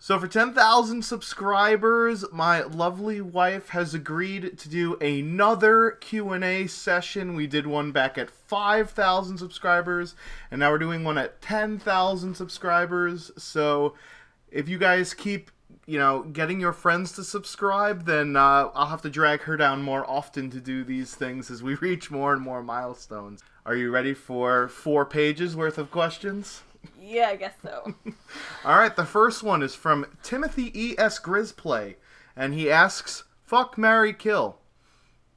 So for 10,000 subscribers, my lovely wife has agreed to do another Q&A session. We did one back at 5,000 subscribers, and now we're doing one at 10,000 subscribers. So if you guys keep, getting your friends to subscribe, then I'll have to drag her down more often to do these things as we reach more and more milestones. Are you ready for 4 pages worth of questions? Yeah, I guess so. Alright, the first one is from Timothy E.S. Grizzplay, and he asks, fuck, marry, kill.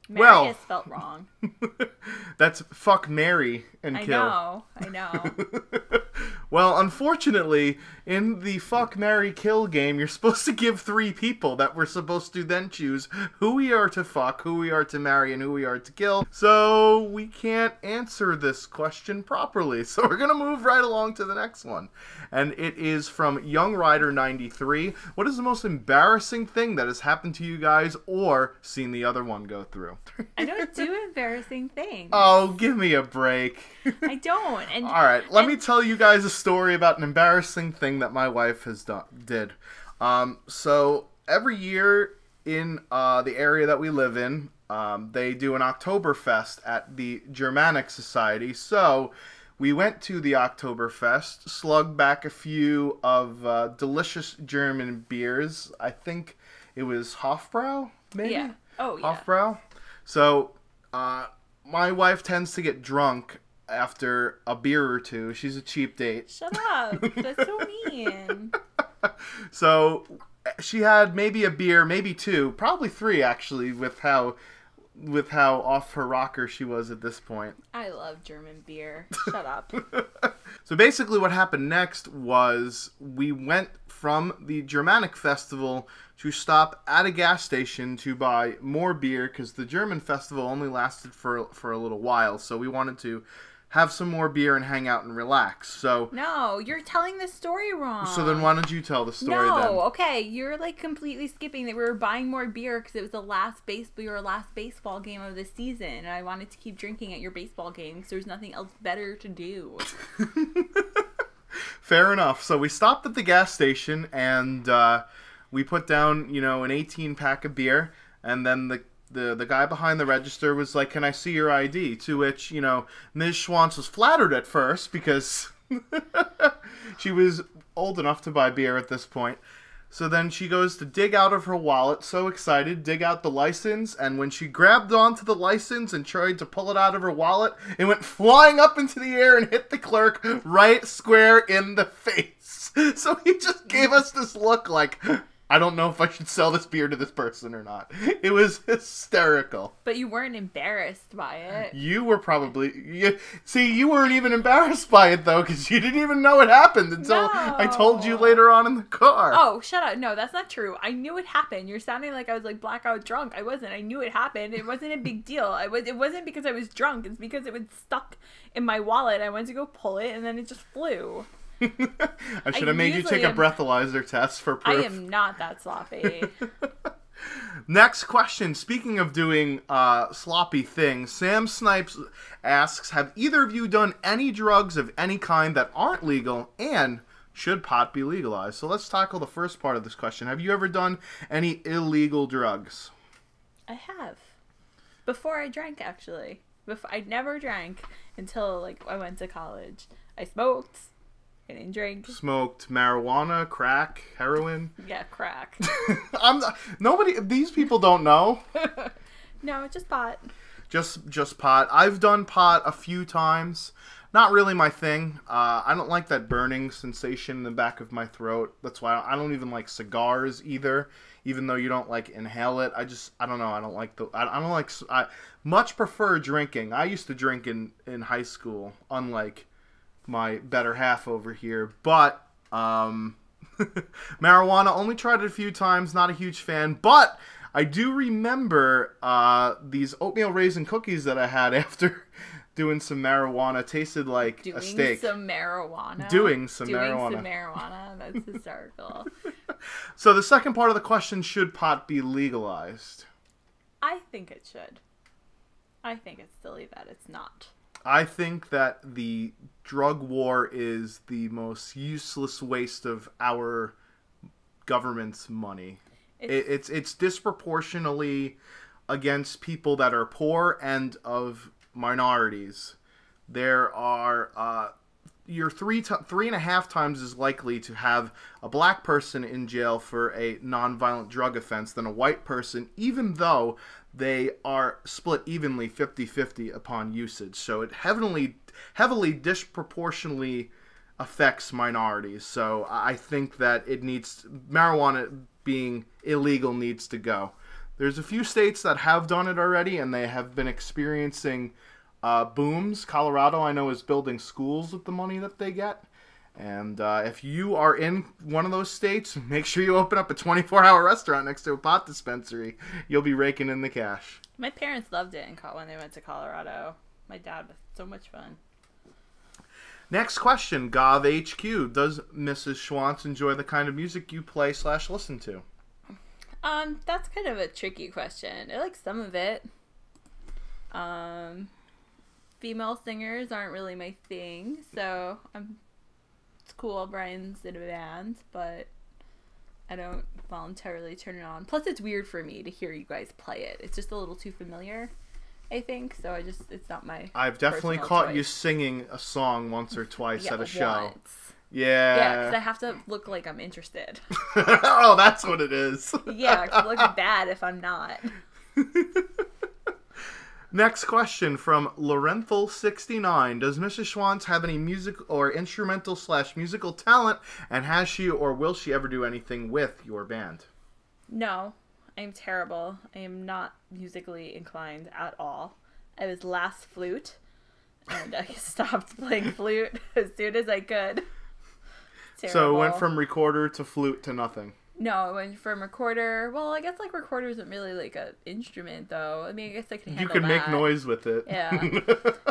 Mary is spelt wrong. That's fuck, marry, and kill. I know. Well, unfortunately, in the fuck, marry, kill game, you're supposed to give 3 people that we're supposed to then choose who we are to fuck, who we are to marry, and who we are to kill. So we can't answer this question properly. So we're going to move right along to the next one. And it is from Young Rider 93. What is the most embarrassing thing that has happened to you guys or seen the other one go through? I don't do embarrassing things. Oh, give me a break. I don't. Alright, let me tell you guys a story about an embarrassing thing that my wife did. So every year in the area that we live in, they do an Oktoberfest at the Germanic Society. So we went to the Oktoberfest, slugged back a few of delicious German beers. I think it was Hofbrau, maybe? Yeah. Oh, yeah. Hofbrau. So my wife tends to get drunk after a beer or two. She's a cheap date. Shut up. That's so mean. So she had maybe a beer, maybe 2, probably 3 actually, with how off her rocker she was at this point. I love German beer. Shut up. So basically what happened next was we went from the Germanic Festival to stop at a gas station to buy more beer because the German festival only lasted for a little while. So we wanted to have some more beer and hang out and relax. So no, you're telling the story wrong. So then why don't you tell the story then? No, okay, you're like completely skipping that we were buying more beer because it was the last baseball game of the season, and I wanted to keep drinking at your baseball game because there's nothing else better to do. Fair enough. So we stopped at the gas station and we put down, an 18-pack of beer, and then the guy behind the register was like, can I see your ID? To which, MsShwantz was flattered at first because she was old enough to buy beer at this point. So then she goes to dig out of her wallet, so excited, dig out the license, and when she grabbed onto the license and tried to pull it out of her wallet, it went flying up into the air and hit the clerk right square in the face. So he just gave us this look like, I don't know if I should sell this beer to this person or not. It was hysterical. But you weren't embarrassed by it. You were probably... you weren't even embarrassed by it, though, because you didn't even know it happened until I told you later on in the car. Oh, shut up. No, that's not true. I knew it happened. You're sounding like I was, blackout drunk. I wasn't. I knew it happened. It wasn't a big deal. It wasn't because I was drunk. It's because it was stuck in my wallet. I went to go pull it, and then it just flew. I should have made you take a breathalyzer test for proof. I am not that sloppy. Next question. Speaking of doing sloppy things, Sam Snipes asks, have either of you done any drugs of any kind that aren't legal, and should pot be legalized? So let's tackle the first part of this question. Have you ever done any illegal drugs? I have. Before I drank, actually. I never drank until I went to college. I smoked. I didn't drink. Smoked marijuana, crack, heroin. Yeah, crack. These people don't know. No, just pot. Just pot. I've done pot a few times. Not really my thing. I don't like that burning sensation in the back of my throat. That's why I don't even like cigars either. Even though you don't inhale it, I don't know. I don't like I much prefer drinking. I used to drink in high school, unlike my better half over here, but marijuana, only tried it a few times, not a huge fan, but I do remember these oatmeal raisin cookies that I had after doing some marijuana. Tasted like a steak. Doing some marijuana? Doing some marijuana. That's hysterical. So the second part of the question, should pot be legalized? I think it should. I think it's silly that it's not. I think that the drug war is the most useless waste of our government's money. It's disproportionately against people that are poor and of minorities. There are you're 3.5 times as likely to have a black person in jail for a nonviolent drug offense than a white person, even though they are split evenly 50-50 upon usage. So it heavily disproportionately affects minorities. So I think that marijuana being illegal needs to go. There's a few states that have done it already, and they have been experiencing booms. Colorado, I know, is building schools with the money that they get. And if you are in one of those states, make sure you open up a 24-hour restaurant next to a pot dispensary. You'll be raking in the cash. My parents loved it when they went to Colorado. My dad was so much fun. Next question, GovHQ. Does MsShwantz enjoy the kind of music you play/listen to? That's kind of a tricky question. I like some of it. Female singers aren't really my thing, so it's cool Brian's in a band, but I don't voluntarily turn it on. Plus, it's weird for me to hear you guys play it. It's just a little too familiar, I think, so it's not my I've definitely caught choice. You singing a song once or twice at a show. Once. Yeah. Yeah, because I have to look like I'm interested. Oh, that's what it is. Yeah, I look bad if I'm not. Next question from Lorenthal69. Does MsShwantz have any music or instrumental/musical talent, and has she or will she ever do anything with your band? No, I'm terrible. I am not musically inclined at all. I was last flute, and I stopped playing flute as soon as I could. Terrible. So it went from recorder to flute to nothing. No, it went from recorder. Well, I guess like recorder isn't really like an instrument, though. I mean, I guess I can handle You can make noise with it. Yeah.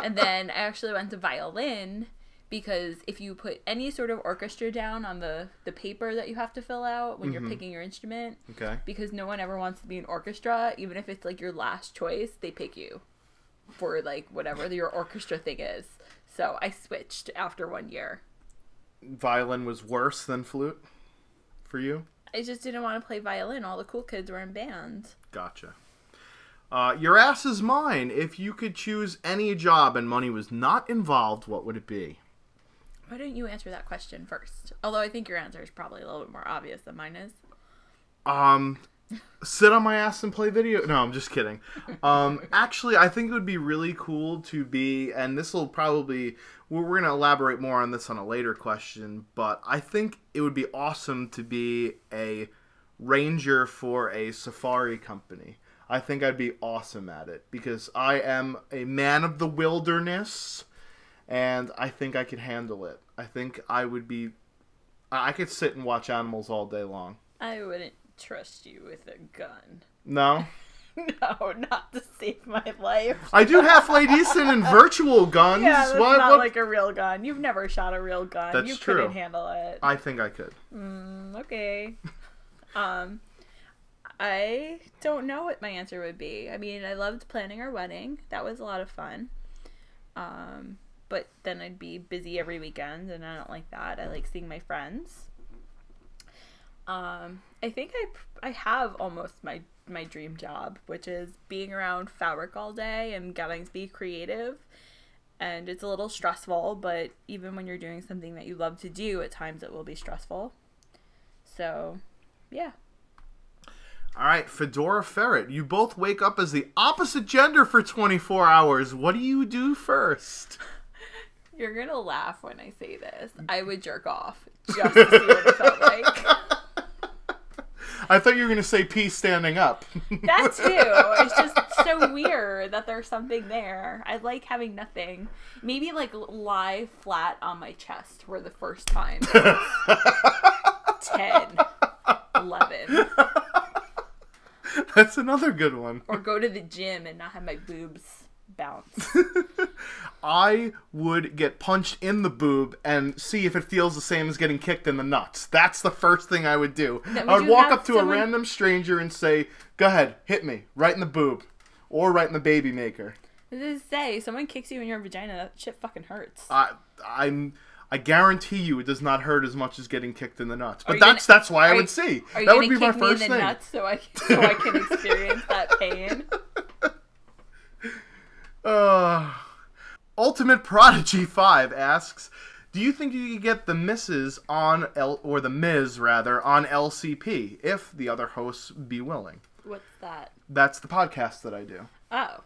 And then I actually went to violin because if you put any sort of orchestra down on the paper that you have to fill out when you're picking your instrument, okay, because no one ever wants to be an orchestra, even if it's like your last choice, they pick you for like whatever your orchestra thing is. So I switched after 1 year. Violin was worse than flute for you? I just didn't want to play violin. All the cool kids were in bands. Gotcha. Your ass is mine. If you could choose any job and money was not involved, what would it be? Why don't you answer that question first? Although I think your answer is probably a little bit more obvious than mine is. Sit on my ass and play video. No, I'm just kidding. Actually, I think it would be really cool to be, and this will probably, we're going to elaborate more on this on a later question, but I think it would be awesome to be a ranger for a safari company. I think I'd be awesome at it because I am a man of the wilderness and I think I could handle it. I think I could sit and watch animals all day long. I wouldn't trust you with a gun. No? No, not to save my life. I do halfway decent in virtual guns. Yeah, that's not like a real gun. You've never shot a real gun. That's you true. couldn't handle it. I think I could. Okay. I don't know what my answer would be. I mean, I loved planning our wedding. That was a lot of fun. But then I'd be busy every weekend, and I don't like that. I like seeing my friends. I think I have almost my dream job, which is being around fabric all day and getting to be creative. And it's a little stressful, but even when you're doing something that you love to do, at times it will be stressful. So, yeah. All right, Fedora Ferret, you both wake up as the opposite gender for 24 hours. What do you do first? You're going to laugh when I say this. I would jerk off just to see what it felt like. I thought you were going to say pee standing up. That too. It's just so weird that there's something there. I like having nothing. Maybe like lie flat on my chest for the first time. 10, 11. That's another good one. Or go to the gym and not have my boobs bounce. I would get punched in the boob and see if it feels the same as getting kicked in the nuts. That's the first thing I would do. I would walk up to a random stranger and say, go ahead, hit me. Right in the boob. Or right in the baby maker. What does it say? Someone kicks you in your vagina, that shit fucking hurts. I I guarantee you it does not hurt as much as getting kicked in the nuts. But Are you that's why I would see. Are you That would gonna be my kick me first in the thing. nuts so I can experience that pain? Ultimate Prodigy 5 asks, do you think you could get the Mrs. on or the Ms. rather on LCP if the other hosts be willing? What's that? That's the podcast that I do. Oh,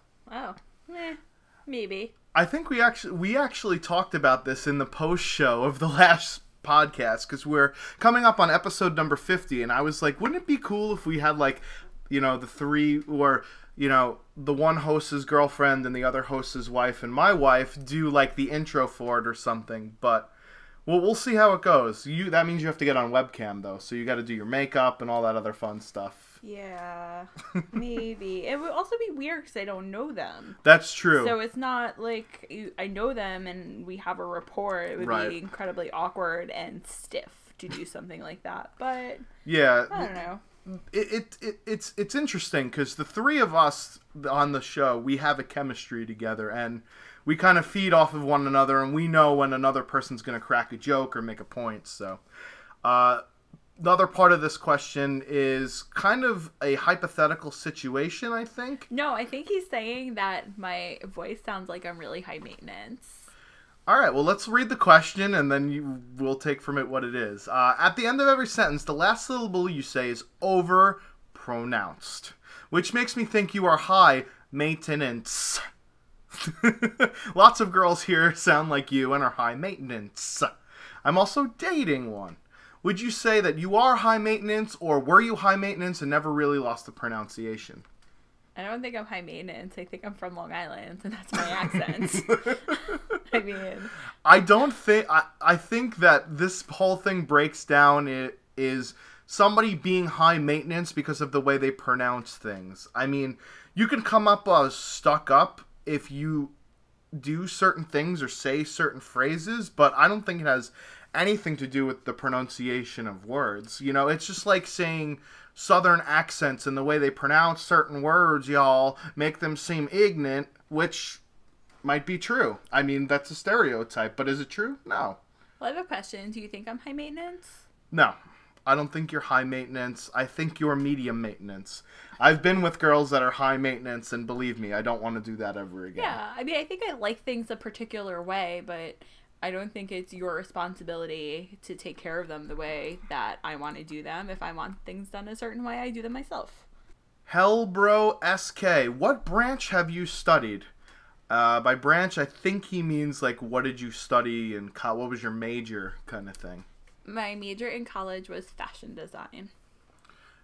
maybe. I think we actually talked about this in the post show of the last podcast because we're coming up on episode number 50, and I was like, wouldn't it be cool if we had like, the three or the one host's girlfriend and the other host's wife and my wife do like the intro for it or something, but we'll see how it goes. That means you have to get on webcam though, so you got to do your makeup and all that other fun stuff. Yeah, maybe. It would also be weird because I don't know them. That's true. So it's not like I know them and we have a rapport. It would be incredibly awkward and stiff to do something like that. But yeah, I don't know. It's interesting because the three of us on the show, we have a chemistry together and we kind of feed off of one another, and we know when another person's going to crack a joke or make a point. So the other part of this question is kind of a hypothetical situation, I think. No, I think he's saying that my voice sounds like I'm really high maintenance. All right, well, let's read the question, and then we'll take from it what it is. At the end of every sentence, the last syllable you say is over-pronounced, which makes me think you are high maintenance. Lots of girls here sound like you and are high maintenance. I'm also dating one. Would you say that you are high maintenance, or were you high maintenance and never really lost the pronunciation? I don't think I'm high maintenance. I think I'm from Long Island, and that's my accent. I mean, I think that this whole thing breaks down is somebody being high maintenance because of the way they pronounce things. I mean, you can come up stuck up if you do certain things or say certain phrases, but I don't think it has anything to do with the pronunciation of words. It's just like saying Southern accents and the way they pronounce certain words, y'all, make them seem ignorant, which might be true. I mean, that's a stereotype, but is it true? No. Well, I have a question. Do you think I'm high maintenance? No. I don't think you're high maintenance. I think you're medium maintenance. I've been with girls that are high maintenance, and believe me, I don't want to do that ever again. Yeah, I mean, I think I like things a particular way, but I don't think it's your responsibility to take care of them the way that I want to do them. If I want things done a certain way, I do them myself. Hellbro SK, what branch have you studied? By branch, I think he means like, what did you study and what was your major kind of thing? My major in college was fashion design.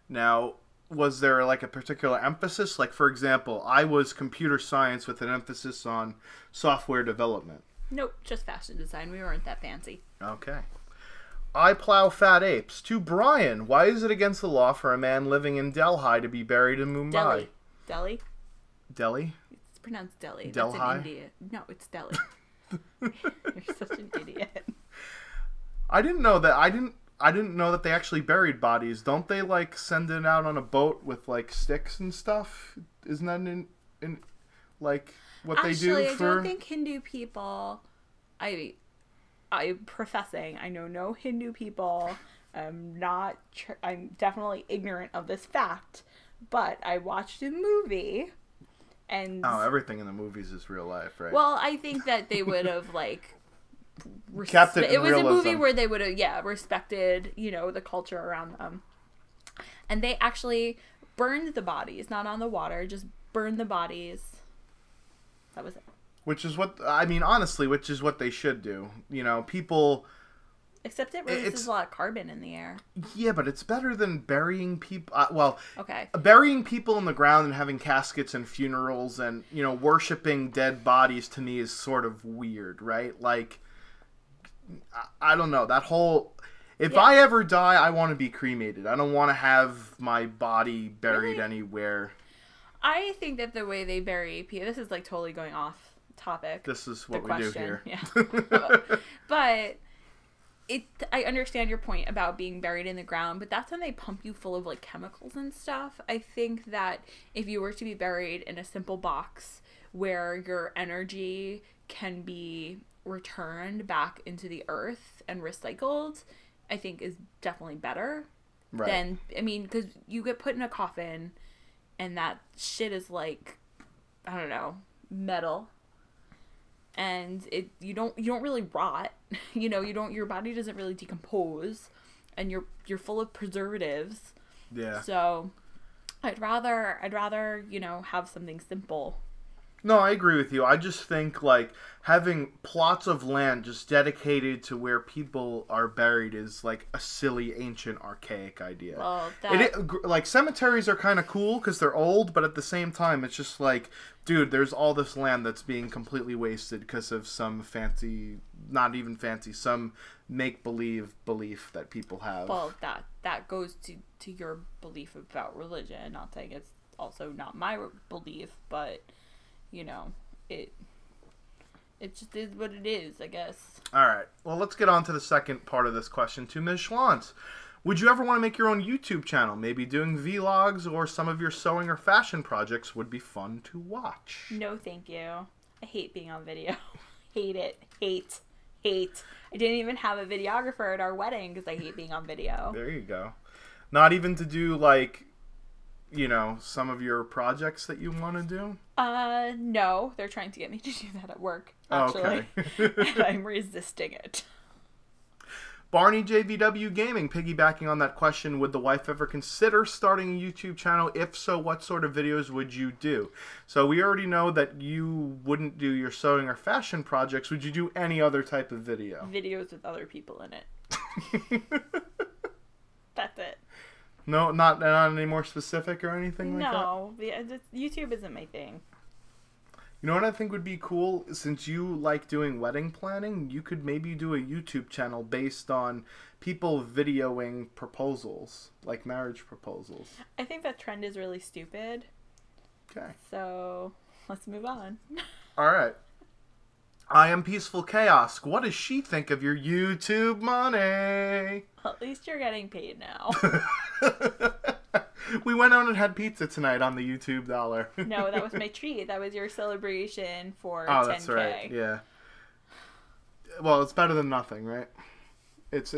Now, was there like a particular emphasis? Like, for example, I was computer science with an emphasis on software development. Nope, just fashion design. We weren't that fancy. Okay. I plow fat apes. To Brian, why is it against the law for a man living in Delhi to be buried in Mumbai? Delhi? Delhi? It's pronounced Delhi. Delhi? That's in India. No, it's Delhi. You're such an idiot. I didn't know that. I didn't know that they actually buried bodies. Don't they like send it out on a boat with like sticks and stuff? Isn't that in like what they do for? Actually, I don't think Hindu people. I'm professing. I know no Hindu people. I'm definitely ignorant of this fact. But I watched a movie, and everything in the movies is real life, right? Well, I think that they would have like. Kept it in It was realism. a movie where they would have, respected, the culture around them. And they actually burned the bodies, not on the water, just burned the bodies. That was it. Which is what, I mean, honestly, which is what they should do. People... Except it releases a lot of carbon in the air. Yeah, but it's better than burying people... okay. Burying people in the ground and having caskets and funerals and, worshipping dead bodies to me is sort of weird, right? Like... I don't know. That whole... If I ever die, I want to be cremated. I don't want to have my body buried anywhere. I think that the way they bury people... This is like totally going off topic. This is what we do here. Yeah. But... I understand your point about being buried in the ground, but that's when they pump you full of like chemicals and stuff. I think that if you were to be buried in a simple box where your energy can be returned back into the earth and recycled, I think is definitely better. Right. Than, I mean, because you get put in a coffin and that shit is like, I don't know, metal. And you don't really rot. Your body doesn't really decompose, and you're full of preservatives. Yeah. So I'd rather, have something simple. No, I agree with you. I just think, like, having plots of land just dedicated to where people are buried is, like, a silly, ancient, archaic idea. Well, like, cemeteries are kind of cool because they're old, but at the same time, it's just like, dude, there's all this land that's being completely wasted because of some fancy, not even fancy, some make-believe belief that people have. Well, that goes to your belief about religion. Not saying it's also not my belief, but... it just is what it is, I guess. All right. Well, let's get on to the second part of this question to MsShwantz. Would you ever want to make your own YouTube channel? Maybe doing vlogs or some of your sewing or fashion projects would be fun to watch. No, thank you. I hate being on video. Hate it. Hate. I didn't even have a videographer at our wedding because I hate being on video. There you go. Not even to do, like... some of your projects that you want to do? No. They're trying to get me to do that at work, actually. Oh, okay. And I'm resisting it. Barney JVW Gaming, piggybacking on that question, would the wife ever consider starting a YouTube channel? If so, what sort of videos would you do? So we already know that you wouldn't do your sewing or fashion projects. Would you do any other type of video? Videos with other people in it. That's it. No, not any more specific or anything like that? No, YouTube isn't my thing. You know what I think would be cool? Since you like doing wedding planning, you could maybe do a YouTube channel based on people videoing proposals, like marriage proposals. I think that trend is really stupid. Okay. So, let's move on. All right. I am Peaceful Chaos. What does she think of your YouTube money? Well, at least you're getting paid now. We went out and had pizza tonight on the YouTube dollar. No, that was my treat. That was your celebration for 10K. Oh, that's right. Yeah. Well, it's better than nothing, right? It's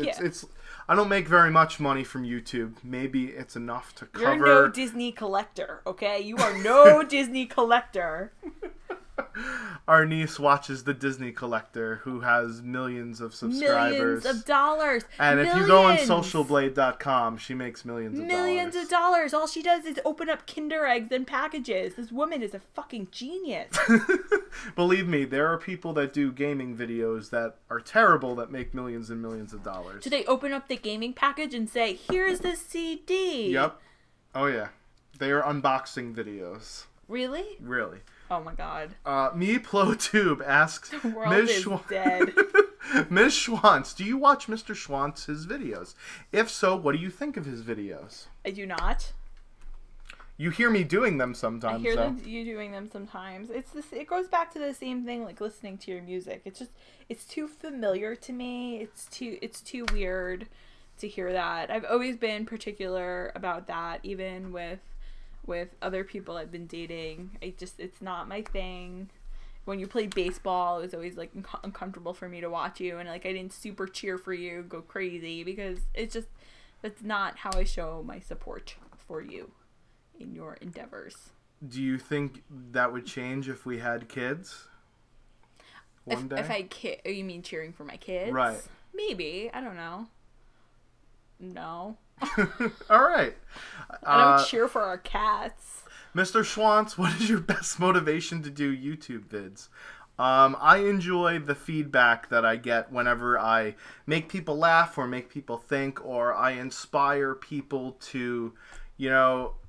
I don't make very much money from YouTube. Maybe it's enough to cover... You're no Disney collector, okay? You are no Disney collector. Our niece watches the Disney Collector, who has millions of subscribers. Millions of dollars. And if you go on socialblade.com, she makes millions of dollars. Millions of dollars. All she does is open up Kinder eggs and packages. This woman is a fucking genius. Believe me, there are people that do gaming videos that are terrible that make millions and millions of dollars. Do they open up the gaming package and say, here's the CD? Yep. Oh, yeah. They are unboxing videos. Really? Really. Oh my god. MePloTube asks, the world is dead. MsShwantz, do you watch Mr. Schwantz's videos? If so, what do you think of his videos? I do not. You hear me doing them sometimes. I hear you doing them sometimes. It goes back to the same thing, like listening to your music. It's too familiar to me. It's too weird to hear that. I've always been particular about that, even with other people I've been dating. It's not my thing. When you played baseball, it was always like uncomfortable for me to watch you, and like I didn't super cheer for you, go crazy, because that's not how I show my support for you in your endeavors. Do you think that would change if we had kids? One day? If I kid, you mean cheering for my kids? Right. Maybe. I don't know. No. All right. I don't cheer for our cats. Mr. Schwantz, what is your best motivation to do YouTube vids? I enjoy the feedback that I get whenever I make people laugh or make people think, or I inspire people to,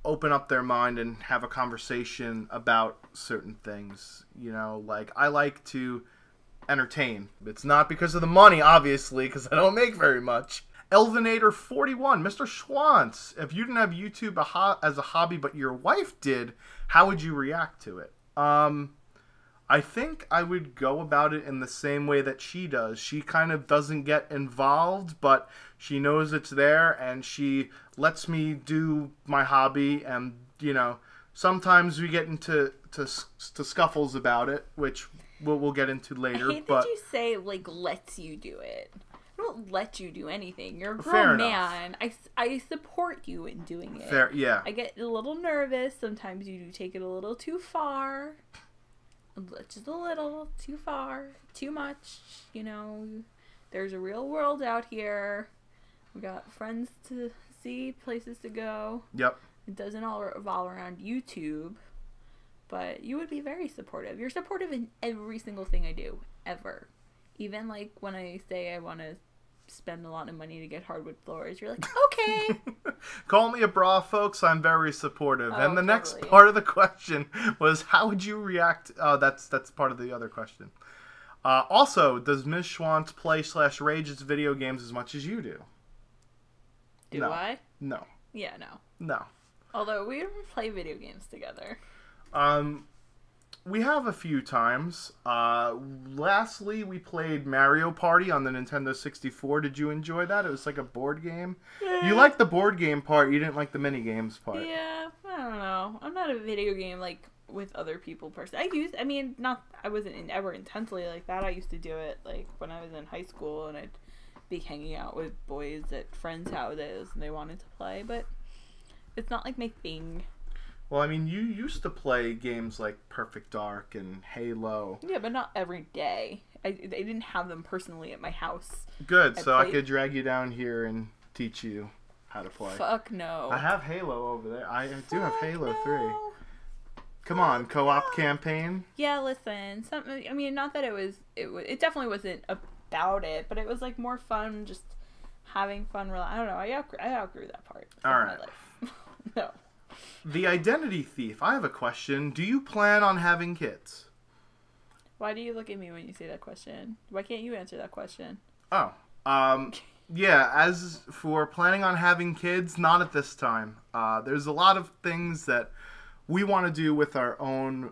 open up their mind and have a conversation about certain things. Like I like to entertain. It's not because of the money, obviously, because I don't make very much. Elvinator41, Mr. Schwantz, if you didn't have YouTube as a hobby but your wife did, how would you react to it? I think I would go about it in the same way that she does. She kind of doesn't get involved, but she knows it's there, and she lets me do my hobby, and, sometimes we get into scuffles about it, which we'll get into I later. hate But that you say, like, lets you do it. I don't let you do anything. You're a Fair grown enough. man. I support you in doing it. fair, yeah. I get a little nervous. Sometimes you do take it a little too far. Just a little too far. Too much. You know, there's a real world out here. We got friends to see, places to go. Yep. It doesn't all revolve around YouTube. But you would be very supportive. You're supportive in every single thing I do. Ever. Even, like, when I say I want to spend a lot of money to get hardwood floors, you're like, okay. Call me a bra, folks. I'm very supportive. Oh, And the next totally. part of the question was, how would you react? Oh, that's part of the other question. Also, does MsShwantz play/rages video games as much as you do? Do No. I? No. Yeah, no. No. Although we don't play video games together. We have a few times. Lastly, we played Mario Party on the Nintendo 64. Did you enjoy that? It was like a board game. You liked the board game part. You didn't like the mini games part. Yeah, I don't know. I'm not a video game, like, with other people person. I wasn't ever intensely like that. I used to do it, like, when I was in high school, and I'd be hanging out with boys at friends' houses, and they wanted to play, but it's not, like, my thing. Well, I mean, you used to play games like Perfect Dark and Halo. Yeah, but not every day. I didn't have them personally at my house. Good, so I played- could drag you down here and teach you how to play. Fuck no. I have Halo over there. I do have Halo 3. No. Come on, co-op no. campaign. Yeah, listen. Not that it definitely wasn't about it, but it was like more fun, just having fun. I don't know. I outgrew that part of All my right. life. No. The Identity Thief. I have a question. Do you plan on having kids? Why do you look at me when you say that question? Why can't you answer that question? Oh. Yeah, as for planning on having kids, not at this time. There's a lot of things that we want to do with our own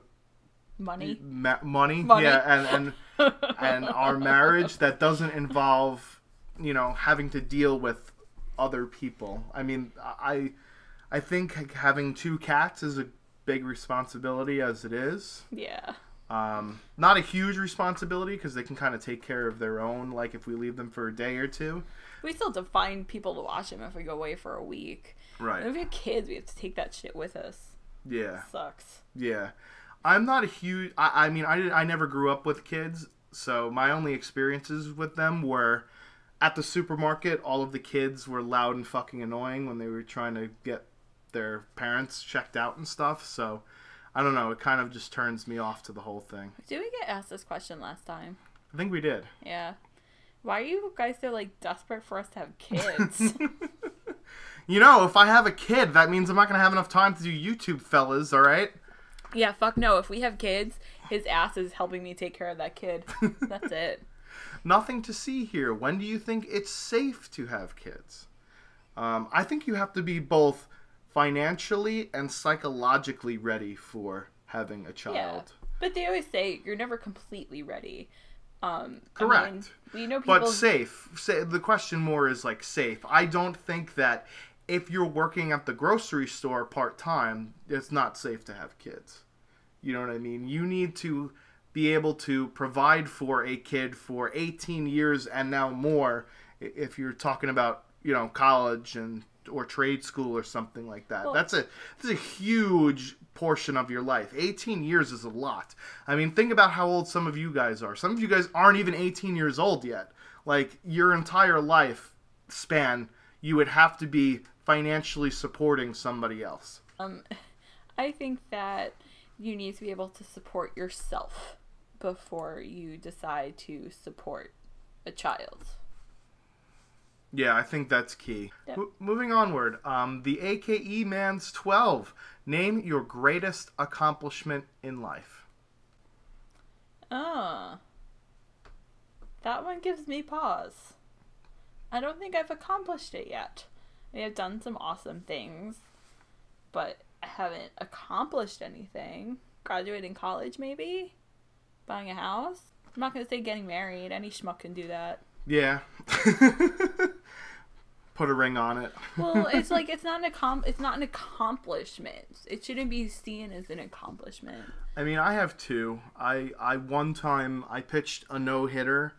Money. money. Money. Yeah, and our marriage that doesn't involve, having to deal with other people. I mean, I think having 2 cats is a big responsibility as it is. Yeah. Not a huge responsibility because they can kind of take care of their own, like if we leave them for a day or two. We still have to find people to watch them if we go away for a week. Right. And if we have kids, we have to take that shit with us. Yeah. Sucks. Yeah. I'm not a huge... I mean, I never grew up with kids, so my only experiences with them were at the supermarket. All of the kids were loud and fucking annoying when they were trying to get their parents checked out and stuff, so I don't know, it kind of just turns me off to the whole thing. Did we get asked this question last time? I think we did. Yeah. Why are you guys so, like, desperate for us to have kids? If I have a kid, that means I'm not going to have enough time to do YouTube, fellas, alright? Yeah, fuck no. If we have kids, his ass is helping me take care of that kid. That's it. Nothing to see here. When do you think it's safe to have kids? I think you have to be both financially and psychologically ready for having a child. Yeah. But they always say you're never completely ready. Correct. We know people... But safe. The question more is like safe. I don't think that if you're working at the grocery store part-time, it's not safe to have kids. You know what I mean? You need to be able to provide for a kid for 18 years and now more if you're talking about, college or trade school or something like that. Well, that's a huge portion of your life. 18 years is a lot. I mean, think about how old some of you guys are. Some of you guys aren't even 18 years old yet. Like, your entire life span, you would have to be financially supporting somebody else. I think that you need to be able to support yourself before you decide to support a child. Yeah, I think that's key. Yep. Moving onward, the AKE Man's 12. Name your greatest accomplishment in life. That one gives me pause. I don't think I've accomplished it yet. I mean, I've done some awesome things, but I haven't accomplished anything. Graduating college, maybe? Buying a house? I'm not going to say getting married. Any schmuck can do that. Yeah. put a ring on it. Well, it's like it's not an accomplishment. It shouldn't be seen as an accomplishment. I mean, I have two. I one time I pitched a no-hitter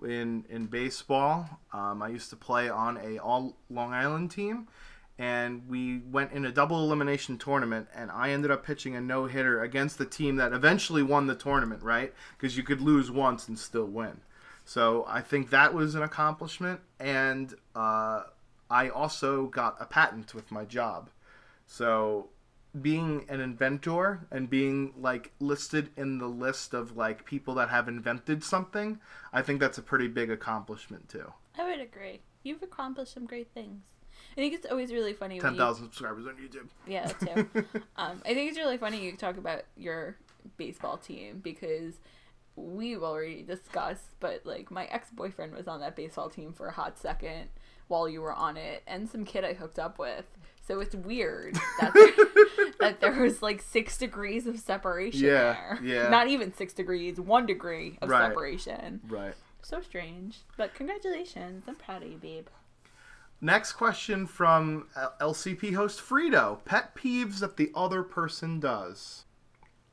in baseball. I used to play on a all Long Island team, and we went in a double elimination tournament, and I ended up pitching a no-hitter against the team that eventually won the tournament, right? Because you could lose once and still win. So I think that was an accomplishment, and I also got a patent with my job. So being an inventor and being like listed in the list of like people that have invented something, I think that's a pretty big accomplishment too. I would agree. You've accomplished some great things. I think it's always really funny. 10,000 subscribers on YouTube. Yeah, that too. I think it's really funny you talk about your baseball team because we've already discussed, but like my ex-boyfriend was on that baseball team for a hot second while you were on it, and some kid I hooked up with. So it's weird that there was like 6 degrees of separation there. Yeah. Not even 6 degrees, 1 degree of separation. Right. So strange. But congratulations. I'm proud of you, babe. Next question from LCP host Frito. Pet peeves that the other person does.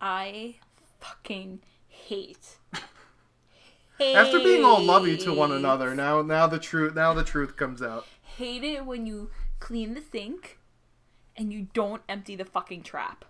I fucking hate. After being all lovey to one another, now the truth comes out. Hate it when you clean the sink and you don't empty the fucking trap.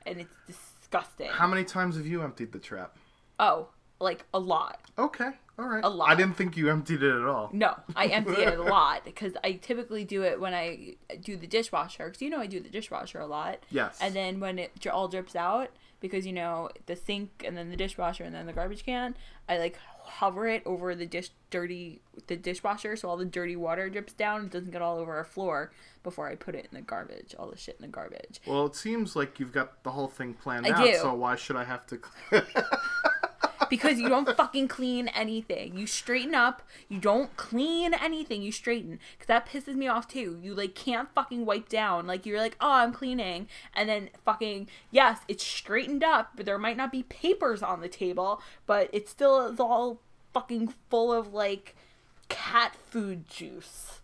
And it's disgusting. How many times have you emptied the trap? Oh, like a lot. Okay, all right. A lot. I didn't think you emptied it at all. No, I empty it a lot because I typically do it when I do the dishwasher. Because you know I do the dishwasher a lot. Yes. And then when it all drips out, because you know the sink and then the dishwasher and then the garbage can, I like hover it over the dishwasher so all the dirty water drips down. It doesn't get all over our floor before I put it in the garbage. All the shit in the garbage. Well, it seems like you've got the whole thing planned I out. do. So why should I have to? Because you don't fucking clean anything. You straighten up. You don't clean anything. You straighten. Because that pisses me off too. You like can't fucking wipe down. Like you're like, oh, I'm cleaning. And then fucking, yes, it's straightened up. But there might not be papers on the table. But it still is all fucking full of like cat food juice.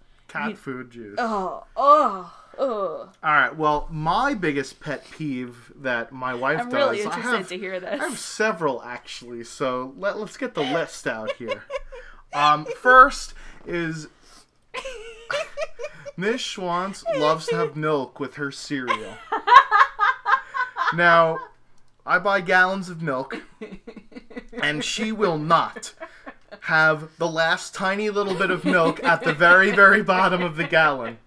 Food juice. Oh. All right. Well, my biggest pet peeve that my wife does. I'm really interested to hear this. I have several actually. So let's get the list out here. First is MsShwantz loves to have milk with her cereal. Now, I buy gallons of milk, and she will not have the last tiny little bit of milk at the very, very bottom of the gallon.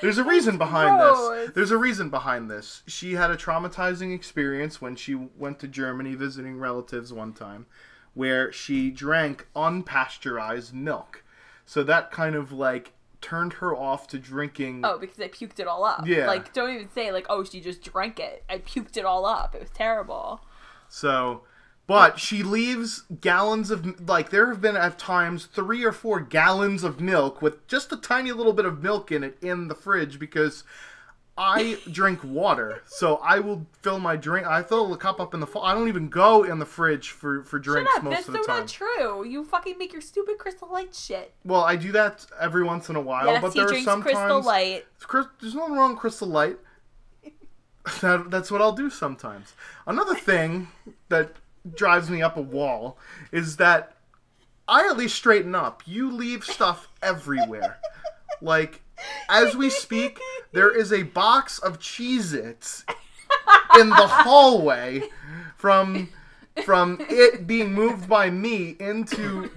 There's a reason behind this. There's a reason behind this. She had a traumatizing experience when she went to Germany visiting relatives one time, where she drank unpasteurized milk. So that kind of like turned her off to drinking. Oh, because I puked it all up. Yeah. Like, don't even say like, oh, she just drank it. I puked it all up. It was terrible. So, but she leaves gallons of, like, there have been at times 3 or 4 gallons of milk with just a tiny little bit of milk in it in the fridge because I drink water. So I will fill my drink. I fill the cup up in the I don't even go in the fridge for drinks most of the time. That's so not true. You fucking make your stupid Crystal Light shit. Well, I do that every once in a while. Yes, but he there are drinks sometimes Crystal Light. There's nothing wrong with Crystal Light. That's what I'll do sometimes. Another thing that drives me up a wall is that I at least straighten up. You leave stuff everywhere. Like, as we speak, there is a box of Cheez-Its in the hallway from it being moved by me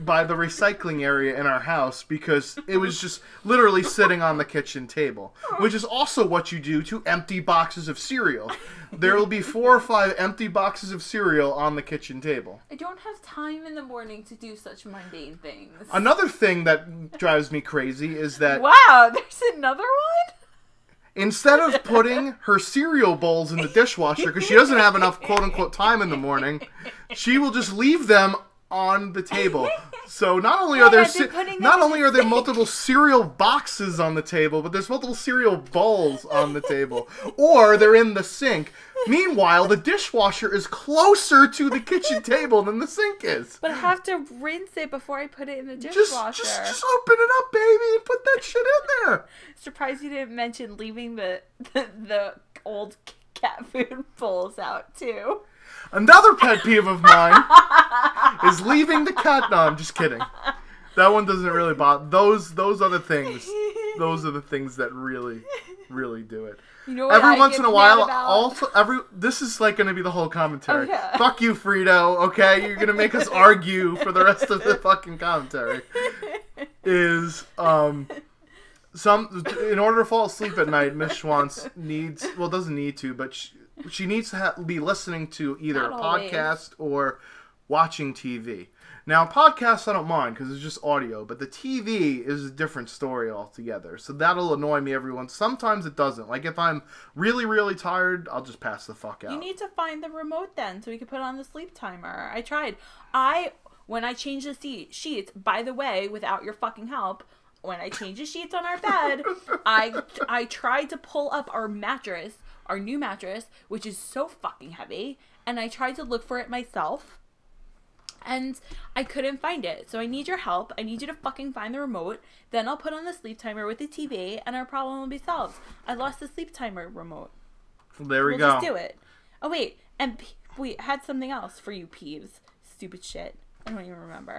by the recycling area in our house because it was just literally sitting on the kitchen table, which is also what you do to empty boxes of cereal. There will be 4 or 5 empty boxes of cereal on the kitchen table. I don't have time in the morning to do such mundane things. Another thing that drives me crazy is that... Wow, there's another one? Instead of putting her cereal bowls in the dishwasher, because she doesn't have enough quote-unquote time in the morning, she will just leave them on the table. So not only are there multiple cereal boxes on the table, but there's multiple cereal bowls on the table. Or they're in the sink. Meanwhile, the dishwasher is closer to the kitchen table than the sink is. But I have to rinse it before I put it in the dishwasher. Just open it up, baby, and put that shit in there. Surprised you didn't mention leaving the old cat food bowls out, too. Another pet peeve of mine is leaving the cat... No, I'm just kidding. That one doesn't really bother... Those are the things. Those are the things that really, really do it. You know what every I once get in a while, mad about? also this is like going to be the whole commentary. Oh, yeah. Fuck you, Frito. Okay, you're going to make us argue for the rest of the fucking commentary. Is in order to fall asleep at night, MsShwantz doesn't need to, but she needs to be listening to either Not a always. podcast or watching TV. Now, podcasts I don't mind because it's just audio, but the TV is a different story altogether. So that'll annoy me every once. Sometimes it doesn't. Like if I'm really, really tired, I'll just pass the fuck out. You need to find the remote then so we can put on the sleep timer. I tried. When I changed the sheets, by the way, without your fucking help, when I changed the sheets on our bed, I tried to pull up our mattress, our new mattress, which is so fucking heavy, and I tried to look for it myself. And I couldn't find it. So I need your help. I need you to fucking find the remote. Then I'll put on the sleep timer with the TV and our problem will be solved. I lost the sleep timer remote. There we We'll go. just do it. Oh, wait. And we had something else for you, Peeves. Stupid shit. I don't even remember.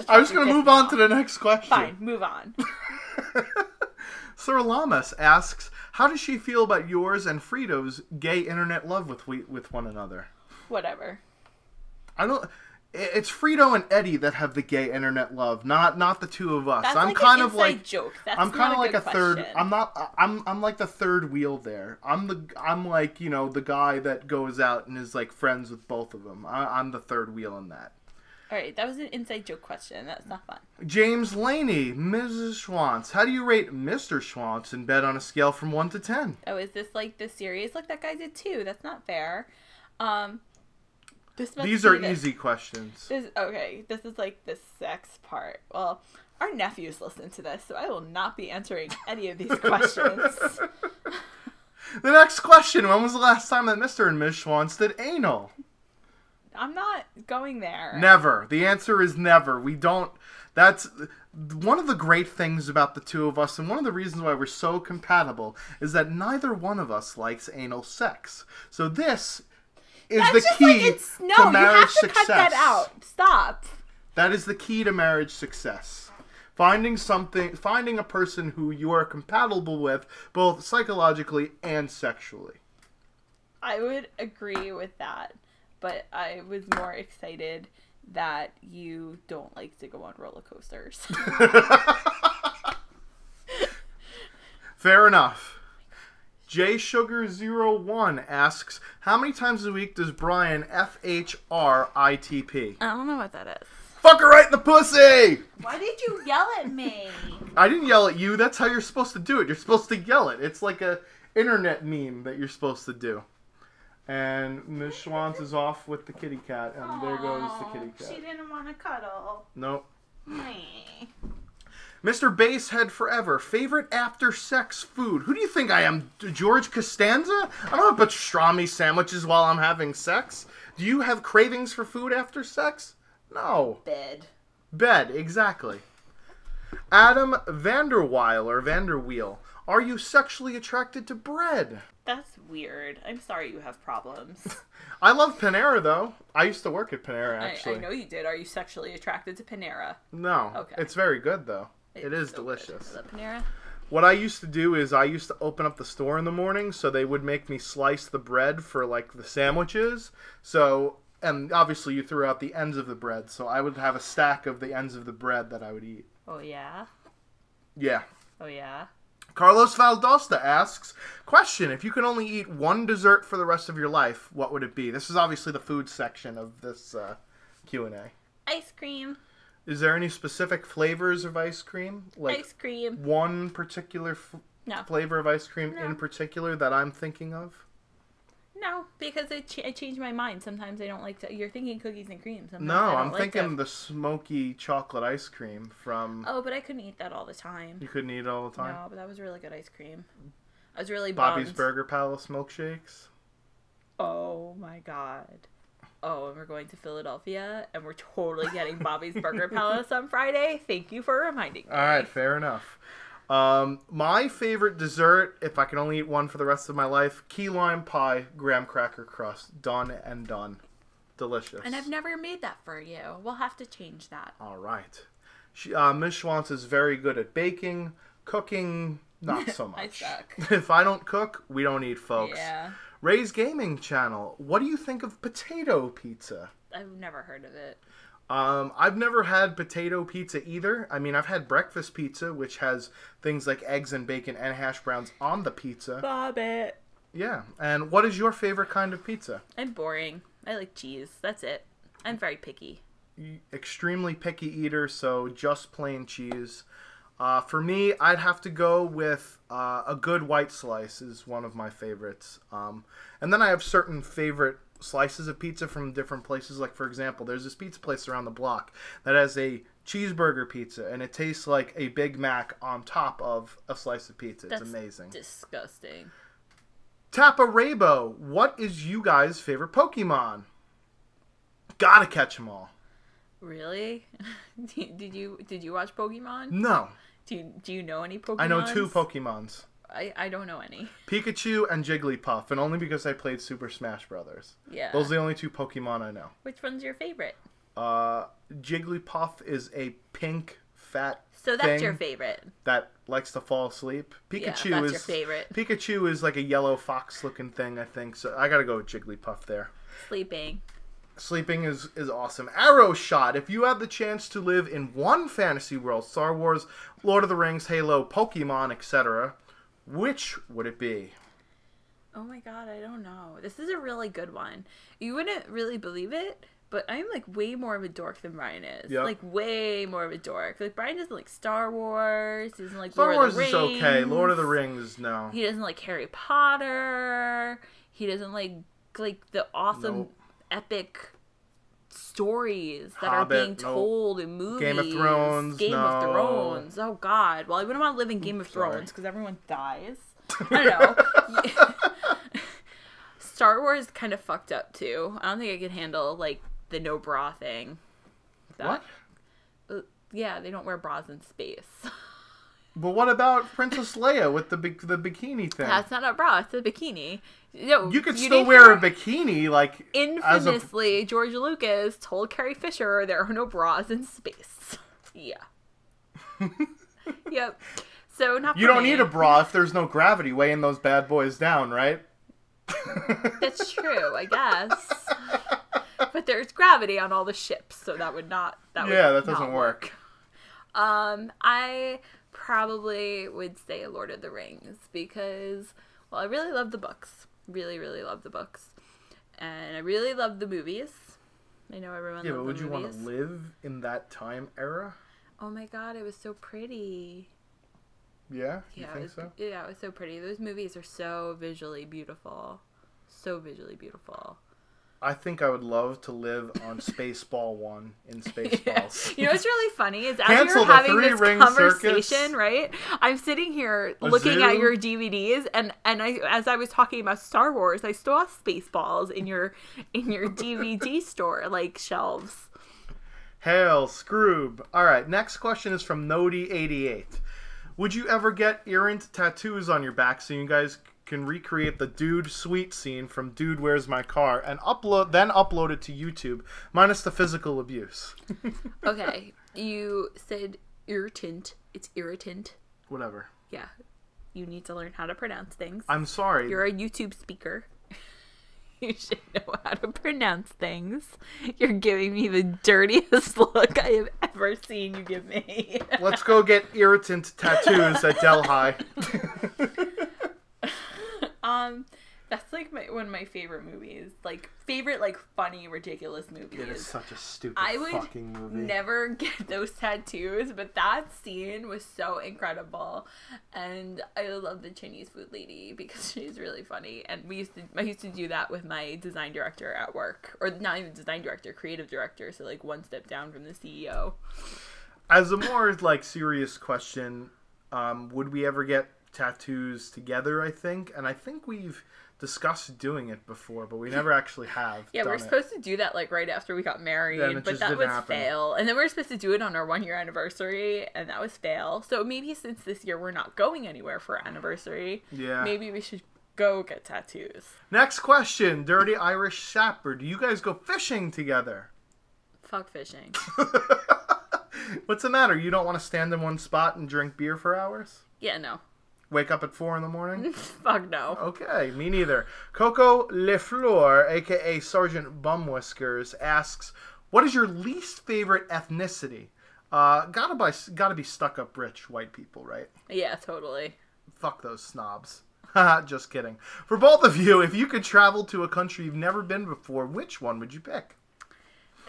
I was going to move on to the next question. Fine, move on. Sir Lamas asks, how does she feel about yours and Frito's gay internet love with one another? Whatever. It's Frito and Eddie that have the gay internet love, not the two of us. That's I'm like kind an of inside like joke. That's I'm kind of like a third. question. I'm like the third wheel there. I'm like, you know, the guy that goes out and is like friends with both of them. I'm the third wheel in that. All right, that was an inside joke question. That's not fun. James Laney, MsShwantz. How do you rate Mr. Schwantz in bed on a scale from 1 to 10? Oh, is this like the series? Look, that guy did 2. That's not fair. These are easy questions. This is like the sex part. Well, our nephews listen to this, so I will not be answering any of these questions. The next question. When was the last time that Mr. and Ms. Schwantz did anal? I'm not going there. Never. The answer is never. We don't... That's... One of the great things about the two of us, and one of the reasons why we're so compatible, is that neither one of us likes anal sex. So this is That's the just key like it's to no. You marriage have to success. cut that out. Stop. That is the key to marriage success. Finding a person who you are compatible with, both psychologically and sexually. I would agree with that, but I was more excited that you don't like to go on roller coasters. Fair enough. JSugar01 asks, how many times a week does Brian FHRITP? I don't know what that is. Fuck her right in the pussy! Why did you yell at me? I didn't yell at you. That's how you're supposed to do it. You're supposed to yell it. It's like a internet meme that you're supposed to do. And Ms. Schwantz is off with the kitty cat, and there goes the kitty cat. She didn't want to cuddle. Nope. Me. Mr. Basehead Forever, favorite after sex food? Who do you think I am, George Costanza? I don't have pastrami sandwiches while I'm having sex. Do you have cravings for food after sex? No. Bed, exactly. Adam Vanderweel, are you sexually attracted to bread? That's weird. I'm sorry you have problems. I love Panera, though. I used to work at Panera, actually. I know you did. Are you sexually attracted to Panera? No. Okay. It's very good, though. It is so delicious. Good. The Panera? What I used to do is I used to open up the store in the morning, so they would make me slice the bread for, like, the sandwiches. So, and obviously you threw out the ends of the bread, so I would have a stack of the ends of the bread that I would eat. Oh, yeah? Yeah. Oh, yeah? Carlos Valdosta asks, question, if you could only eat one dessert for the rest of your life, what would it be? This is obviously the food section of this Q&A. Ice cream. Is there any specific flavors of ice cream? Like ice cream. One particular flavor of ice cream in particular that I'm thinking of? No, because I change my mind. Sometimes I don't like to... You're thinking cookies and cream. Sometimes No, I don't I'm like thinking them. the smoky chocolate ice cream from... Oh, but I couldn't eat that all the time. You couldn't eat it all the time? No, but that was really good ice cream. I was really Bobby's bummed. Burger Palace milkshakes. Oh my god. Oh, and we're going to Philadelphia, and we're totally getting Bobby's Burger Palace on Friday. Thank you for reminding me. All right, fair enough. My favorite dessert, if I can only eat one for the rest of my life, key lime pie, graham cracker crust. Done and done. Delicious. And I've never made that for you. We'll have to change that. All right. MsShwantz is very good at baking. Cooking, not so much. I suck. If I don't cook, we don't eat, folks. Yeah. Ray's Gaming Channel. What do you think of potato pizza? I've never heard of it. I've never had potato pizza either. I mean, I've had breakfast pizza, which has things like eggs and bacon and hash browns on the pizza. Bob it. Yeah. And what is your favorite kind of pizza? I'm boring. I like cheese. That's it. I'm very picky. Extremely picky eater, so just plain cheese. For me, I'd have to go with a good white slice is one of my favorites. And then I have certain favorite slices of pizza from different places. Like, for example, there's this pizza place around the block that has a cheeseburger pizza, and it tastes like a Big Mac on top of a slice of pizza. It's amazing. Disgusting. Tappa Raybo, what is you guys' favorite Pokemon? Gotta catch them all. Really? Did you watch Pokemon? No. Do you know any Pokemon? I know 2 Pokemons. I don't know any. Pikachu and Jigglypuff, and only because I played Super Smash Brothers. Yeah. Those are the only 2 Pokemon I know. Which one's your favorite? Jigglypuff is a pink, fat So that's thing your favorite. that likes to fall asleep. Pikachu that's is your favorite. Pikachu is like a yellow fox-looking thing, I think. So I gotta go with Jigglypuff there. Sleeping. Sleeping is awesome. Arrow Shot. If you had the chance to live in one fantasy world, Star Wars, Lord of the Rings, Halo, Pokemon, etc., which would it be? Oh my god, I don't know. This is a really good one. You wouldn't really believe it, but I'm like way more of a dork than Brian is. Yep. Like way more of a dork. Like Brian doesn't like Star Wars. He doesn't like Star Lord Wars of the Rings. is okay. Lord of the Rings, no. He doesn't like Harry Potter. He doesn't like the awesome Nope. epic stories that Hobbit, are being told in movies. Game of Thrones, Game no. of Thrones. Oh god. Well, I wouldn't want to live in Game of Thrones because everyone dies. I don't know. Star Wars kind of fucked up too. I don't think I could handle like the no bra thing. What? Yeah, they don't wear bras in space. But what about Princess Leia with the bikini thing? That's not a bra, it's a bikini. No, You could still wear a bikini, like infamously, George Lucas told Carrie Fisher there are no bras in space. Yeah. Yep. So not. You don't need a bra if there's no gravity weighing those bad boys down, right? That's true, I guess. But there's gravity on all the ships, so that would not. That doesn't work. I probably would say Lord of the Rings because, well, I really love the books. Really, really love the books. And I really love the movies. I know everyone loves the movies. Yeah, but would you want to live in that time era? Oh my god, it was so pretty. Yeah? You think so? Yeah, it was so pretty. Those movies are so visually beautiful. So visually beautiful. I think I would love to live on Spaceball 1 in Spaceballs. You know what's really funny is as Cancel you're the having this three-ring conversation, circus. right? I'm sitting here A looking zoo? at your DVDs, and as I was talking about Star Wars, I saw Spaceballs in your DVD store like shelves. Hail, Scroob. All right, next question is from Nodi88. Would you ever get errant tattoos on your back so you guys can recreate the Dude Sweet scene from Dude Where's My Car and upload it to YouTube, minus the physical abuse? Okay, you said irritant. It's irritant. Whatever. Yeah, you need to learn how to pronounce things. I'm sorry. You're a YouTube speaker. You should know how to pronounce things. You're giving me the dirtiest look I have ever seen you give me. Let's go get irritant tattoos at Delhi. That's like one of my favorite movies. Like favorite, like funny, ridiculous movies. It is such a stupid fucking movie. Never get those tattoos, but that scene was so incredible, and I love the Chinese food lady because she's really funny. And I used to do that with my design director at work, or not even design director, creative director. So like one step down from the CEO. As a more like serious question, would we ever get tattoos together, I think. And I think we've discussed doing it before, but we never actually have. Yeah, we were supposed to do that like right after we got married, but that was fail. And then we were supposed to do it on our 1-year anniversary, and that was fail. So maybe since this year we're not going anywhere for our anniversary, maybe we should go get tattoos. Next question, Dirty Irish Sapper. Do you guys go fishing together? Fuck fishing. What's the matter? You don't want to stand in one spot and drink beer for hours? Yeah, no. Wake up at 4 in the morning? Fuck no. Okay, me neither. Coco Lefleur, a.k.a. Sergeant Bumwhiskers, asks, what is your least favorite ethnicity? Gotta be stuck-up rich white people, right? Yeah, totally. Fuck those snobs. Haha, just kidding. For both of you, if you could travel to a country you've never been before, which one would you pick?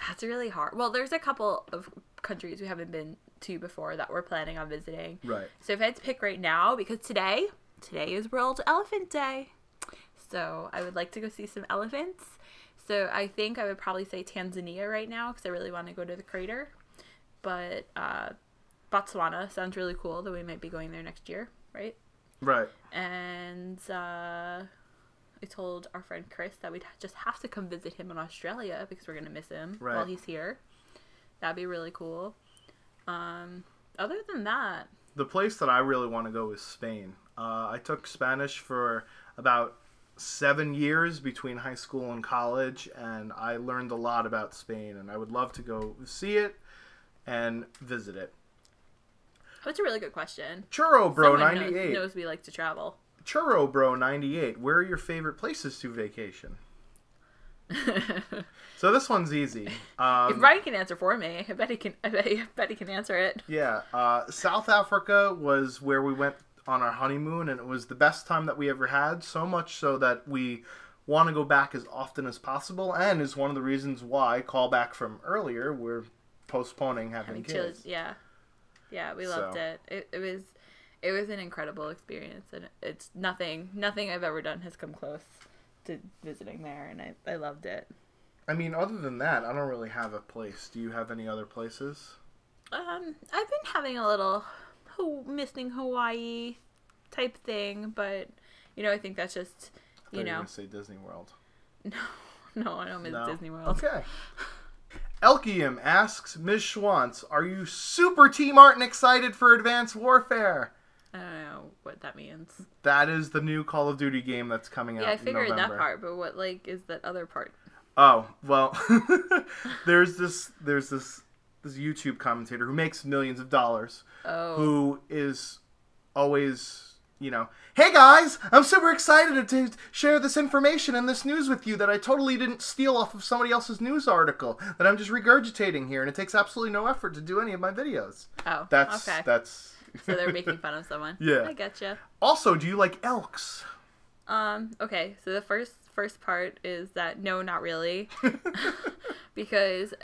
That's really hard. Well, there's a couple of countries we haven't been to before that we're planning on visiting. Right. So if I had to pick right now, because today is World Elephant Day, so I would like to go see some elephants. So I think I would probably say Tanzania right now because I really want to go to the crater. But Botswana sounds really cool, though we might be going there next year, right? Right. And I told our friend Chris that we'd just have to come visit him in Australia because we're going to miss him while he's here. That'd be really cool. Other than that... The place that I really want to go is Spain. I took Spanish for about 7 years between high school and college, and I learned a lot about Spain, and I would love to go see it and visit it. That's a really good question. Churro Bro 98 knows we like to travel. Churro Bro 98, where are your favorite places to vacation? So this one's easy. If Ryan can answer for me, I bet he can answer it. Yeah, South Africa was where we went on our honeymoon, and it was the best time that we ever had. So much so that we want to go back as often as possible, and is one of the reasons why, call back from earlier, we're postponing having kids. Yeah, we loved it. It was an incredible experience, and it's nothing I've ever done has come close to visiting there, and I loved it. I mean, other than that, I don't really have a place. Do you have any other places? I've been having a little missing Hawaii type thing, but I think that's just I thought you were gonna say Disney World. No, I don't miss Disney World. Okay. Elkium asks, MsShwantz, are you super Team Martin excited for Advanced Warfare? I don't know what that means. That is the new Call of Duty game that's coming out in November. Yeah, I figured that part, but what is that other part? Oh, well, there's this YouTube commentator who makes millions of dollars, who is always, hey guys, I'm super excited to share this information and this news with you that I totally didn't steal off of somebody else's news article, that I'm just regurgitating here, and it takes absolutely no effort to do any of my videos. Oh, that's okay. That's... So they're making fun of someone. Yeah. I getcha. Also, do you like elks? Okay, so the first part is that no, not really. Because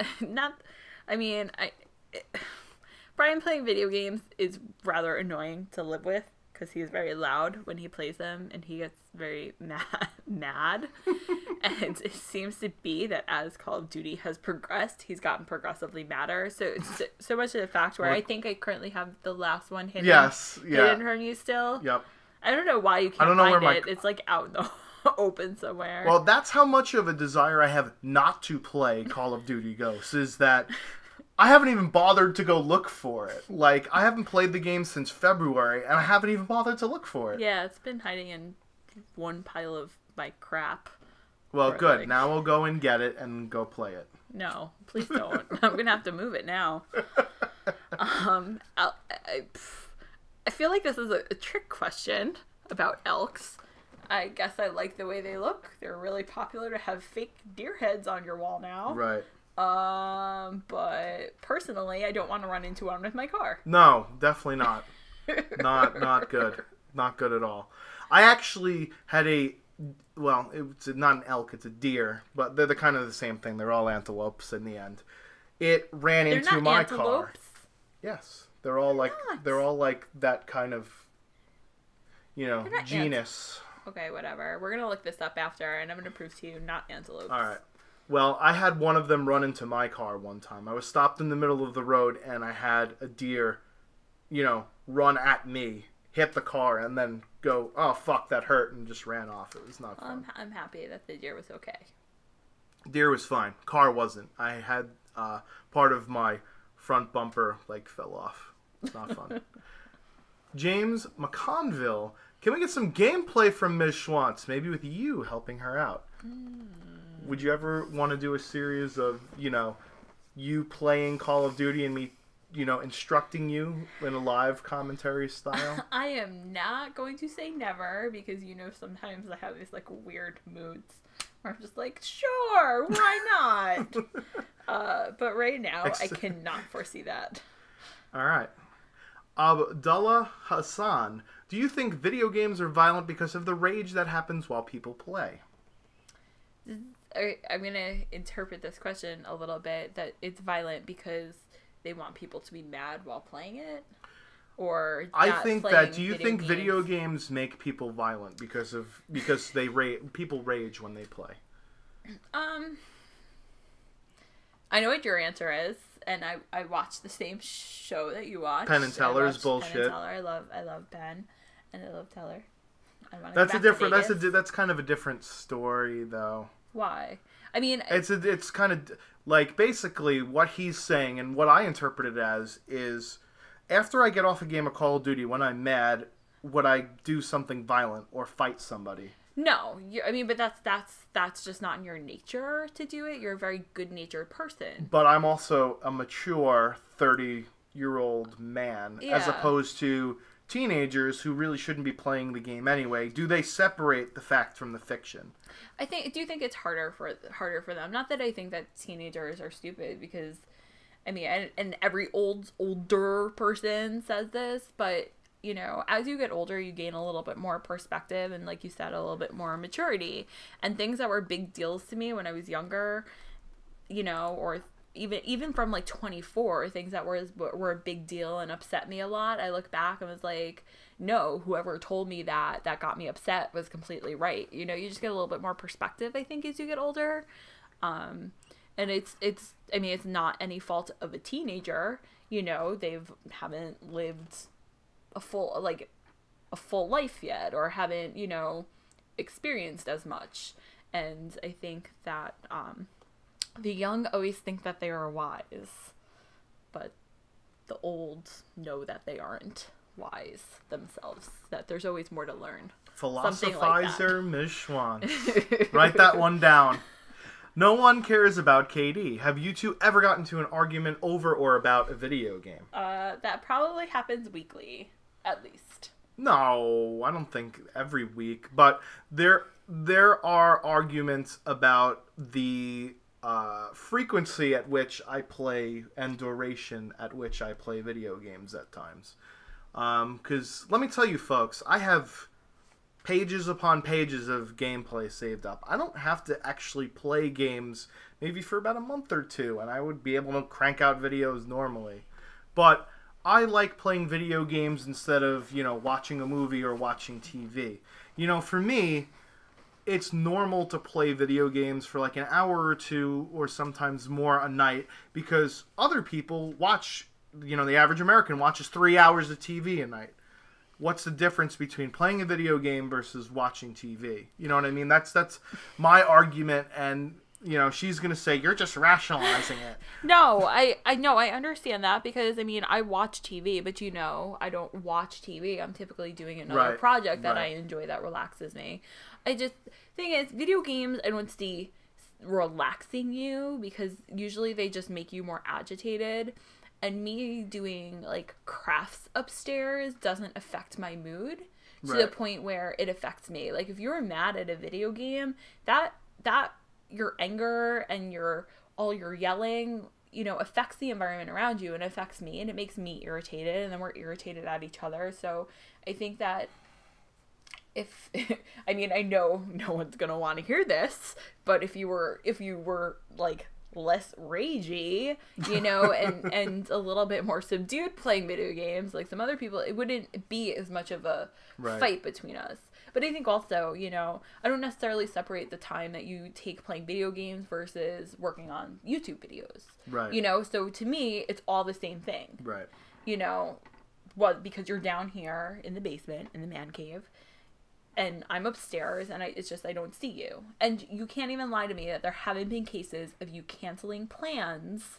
Brian playing video games is rather annoying to live with because he's very loud when he plays them and he gets very mad. And it seems to be that as Call of Duty has progressed, he's gotten progressively madder. So it's so much of the fact where I think I currently have the last one hidden. Yes, yeah. Hidden from you still. Yep. I don't know why you can't find it. It's like out in the open somewhere. Well, that's how much of a desire I have not to play Call of Duty Ghosts, is that I haven't even bothered to go look for it. Like, I haven't played the game since February, and I haven't even bothered to look for it. Yeah, it's been hiding in one pile of my crap. Well, good. Now we'll go and get it and go play it. No, please don't. I'm going to have to move it now. I feel like this is a trick question about elks. I guess I like the way they look. They're really popular to have fake deer heads on your wall now. Right. But personally, I don't want to run into one with my car. No, definitely not. Not good. Not good at all. I actually had it's not an elk, it's a deer, but they're kind of the same thing. They're all antelopes in the end. It ran into my car. Yes. They're all like that kind of, genus. Okay, whatever. We're going to look this up after, and I'm going to prove to you not antelopes. All right. Well, I had one of them run into my car one time. I was stopped in the middle of the road, and I had a deer, run at me hit the car and then go, oh fuck, that hurt, and just ran off. It was not fun. I'm happy that the deer was okay. Deer was fine. Car wasn't. I had part of my front bumper fell off. It's not fun. James McConville, can we get some gameplay from MsShwantz? Maybe with you helping her out. Would you ever want to do a series of, you playing Call of Duty and me, instructing you in a live commentary style? I am not going to say never, because sometimes I have these weird moods where I'm just sure, why not? But right now I cannot foresee that. All right. Abdullah Hassan, do you think video games are violent because of the rage that happens while people play? I'm going to interpret this question a little bit, that it's violent because they want people to be mad while playing it? Or I think that, do you think video games make people violent because people rage when they play? I know what your answer is, and I watched the same show that you watched. Penn and Teller's bullshit. Penn and Teller. I love Penn, and I love Teller. That's kind of a different story, though. Why? I mean, it's kind of basically what he's saying, and what I interpret it as is, after I get off a game of Call of Duty, when I'm mad, would I do something violent or fight somebody? No, but that's just not in your nature to do it. You're a very good-natured person. But I'm also a mature 30-year-old man, as opposed to teenagers who really shouldn't be playing the game anyway. Do they separate the fact from the fiction? I do think it's harder for them. Not that I think that teenagers are stupid, because and every older person says this, but as you get older, you gain a little bit more perspective and, like you said, a little bit more maturity. And things that were big deals to me when I was younger, or even from 24, things that were a big deal and upset me a lot, I look back and was like, no, whoever told me that got me upset was completely right. You just get a little bit more perspective, I think, as you get older. And it's not any fault of a teenager. They haven't lived a full life yet, or haven't experienced as much. And I think that the young always think that they are wise, but the old know that they aren't wise themselves, that there's always more to learn. Philosophizer MsShwantz. Write that one down. No one cares about KD. Have you two ever gotten into an argument over or about a video game? That probably happens weekly, at least. No, I don't think every week, but there are arguments about the frequency at which I play and duration at which I play video games at times. Because let me tell you, folks, I have pages upon pages of gameplay saved up. I don't have to actually play games maybe for about a month or two, and I would be able to crank out videos normally. But I like playing video games instead of, watching a movie or watching TV. For me, it's normal to play video games for an hour or two, or sometimes more a night, because other people watch, the average American watches 3 hours of TV a night. What's the difference between playing a video game versus watching TV? You know what I mean? That's my argument, and she's gonna say you're just rationalizing it. No, I know, I understand that, because I watch TV, but I don't watch TV. I'm typically doing another project that I enjoy, that relaxes me. Thing is, video games, I don't see relaxing you, because usually they just make you more agitated. And me doing crafts upstairs doesn't affect my mood to the point where it affects me. If you're mad at a video game, that your anger and all your yelling, affects the environment around you, and affects me, and it makes me irritated, and then we're irritated at each other. So I think that I know no one's gonna want to hear this, but if you were less ragey, and a little bit more subdued playing video games like some other people, it wouldn't be as much of a fight between us. But I think also, I don't necessarily separate the time that you take playing video games versus working on YouTube videos. So to me, it's all the same thing. well, because you're down here in the basement, in the man cave, and I'm upstairs, and it's just I don't see you. And you can't even lie to me that there haven't been cases of you canceling plans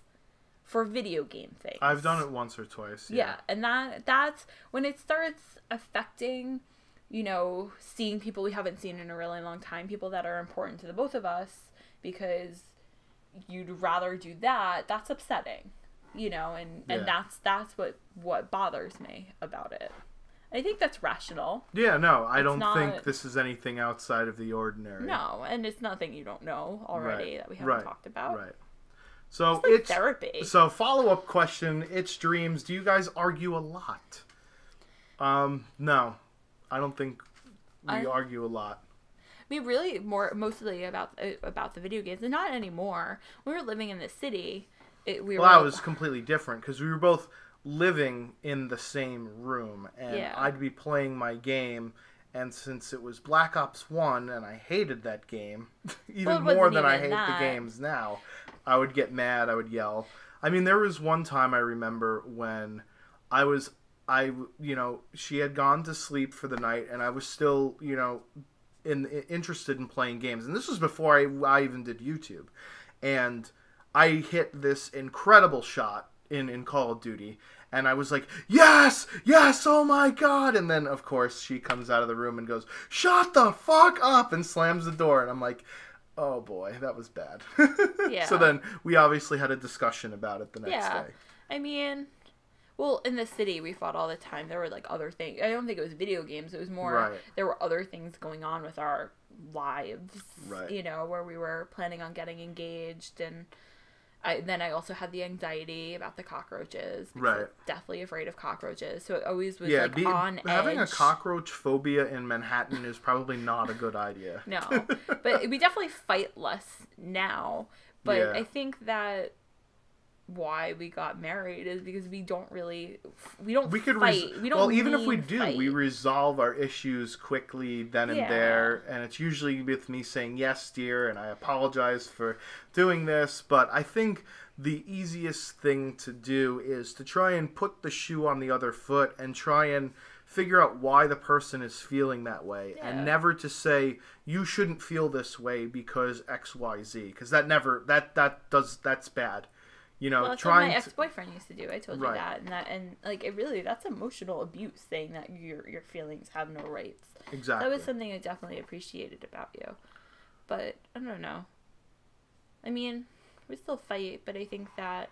for video game things. I've done it once or twice. Yeah, and that's when it starts affecting, you know, seeing people we haven't seen in a really long time, people that are important to the both of us, because you'd rather do that. That's upsetting, you know, and that's what bothers me about it. I think that's rational. Yeah, no, I don't think this is anything outside of the ordinary. No, and it's nothing you don't know already that we haven't talked about. Right. So it's like therapy. So follow-up question, it's dreams. Do you guys argue a lot? No. I don't think we argue a lot. I mean, really, mostly about the video games, and not anymore. When we were living in the city, that was completely different, because we were both living in the same room, and I'd be playing my game, and since it was Black Ops 1 and I hated that game even more than I hate the games now, I would get mad, I would yell. I mean, there was one time I remember when she had gone to sleep for the night, and I was still, you know, interested in playing games, and this was before I even did YouTube, and I hit this incredible shot in Call of Duty, and I was like, yes, oh my god, and then of course she comes out of the room and goes, shut the fuck up, and slams the door, and I'm like, oh boy, that was bad. Yeah. So then we obviously had a discussion about it the next day. I mean, well, in the city we fought all the time. There were like other things. I don't think it was video games. It was more there were other things going on with our lives, you know, where we were planning on getting engaged, and I also had the anxiety about the cockroaches. I'm definitely afraid of cockroaches. So it always was on edge. Having a cockroach phobia in Manhattan is probably not a good idea. No. But we definitely fight less now. But I think that why we got married is because we don't fight. Even if we do, we resolve our issues quickly then and there, and it's usually with me saying, yes, dear, and I apologize for doing this, but I think the easiest thing to do is to try and put the shoe on the other foot and try and figure out why the person is feeling that way, and never to say you shouldn't feel this way because XYZ, because that's bad. You know, that's what my ex-boyfriend used to do. I told you that, and that's emotional abuse, saying that your feelings have no rights. Exactly. That was something I definitely appreciated about you, but I don't know. I mean, we still fight, but I think that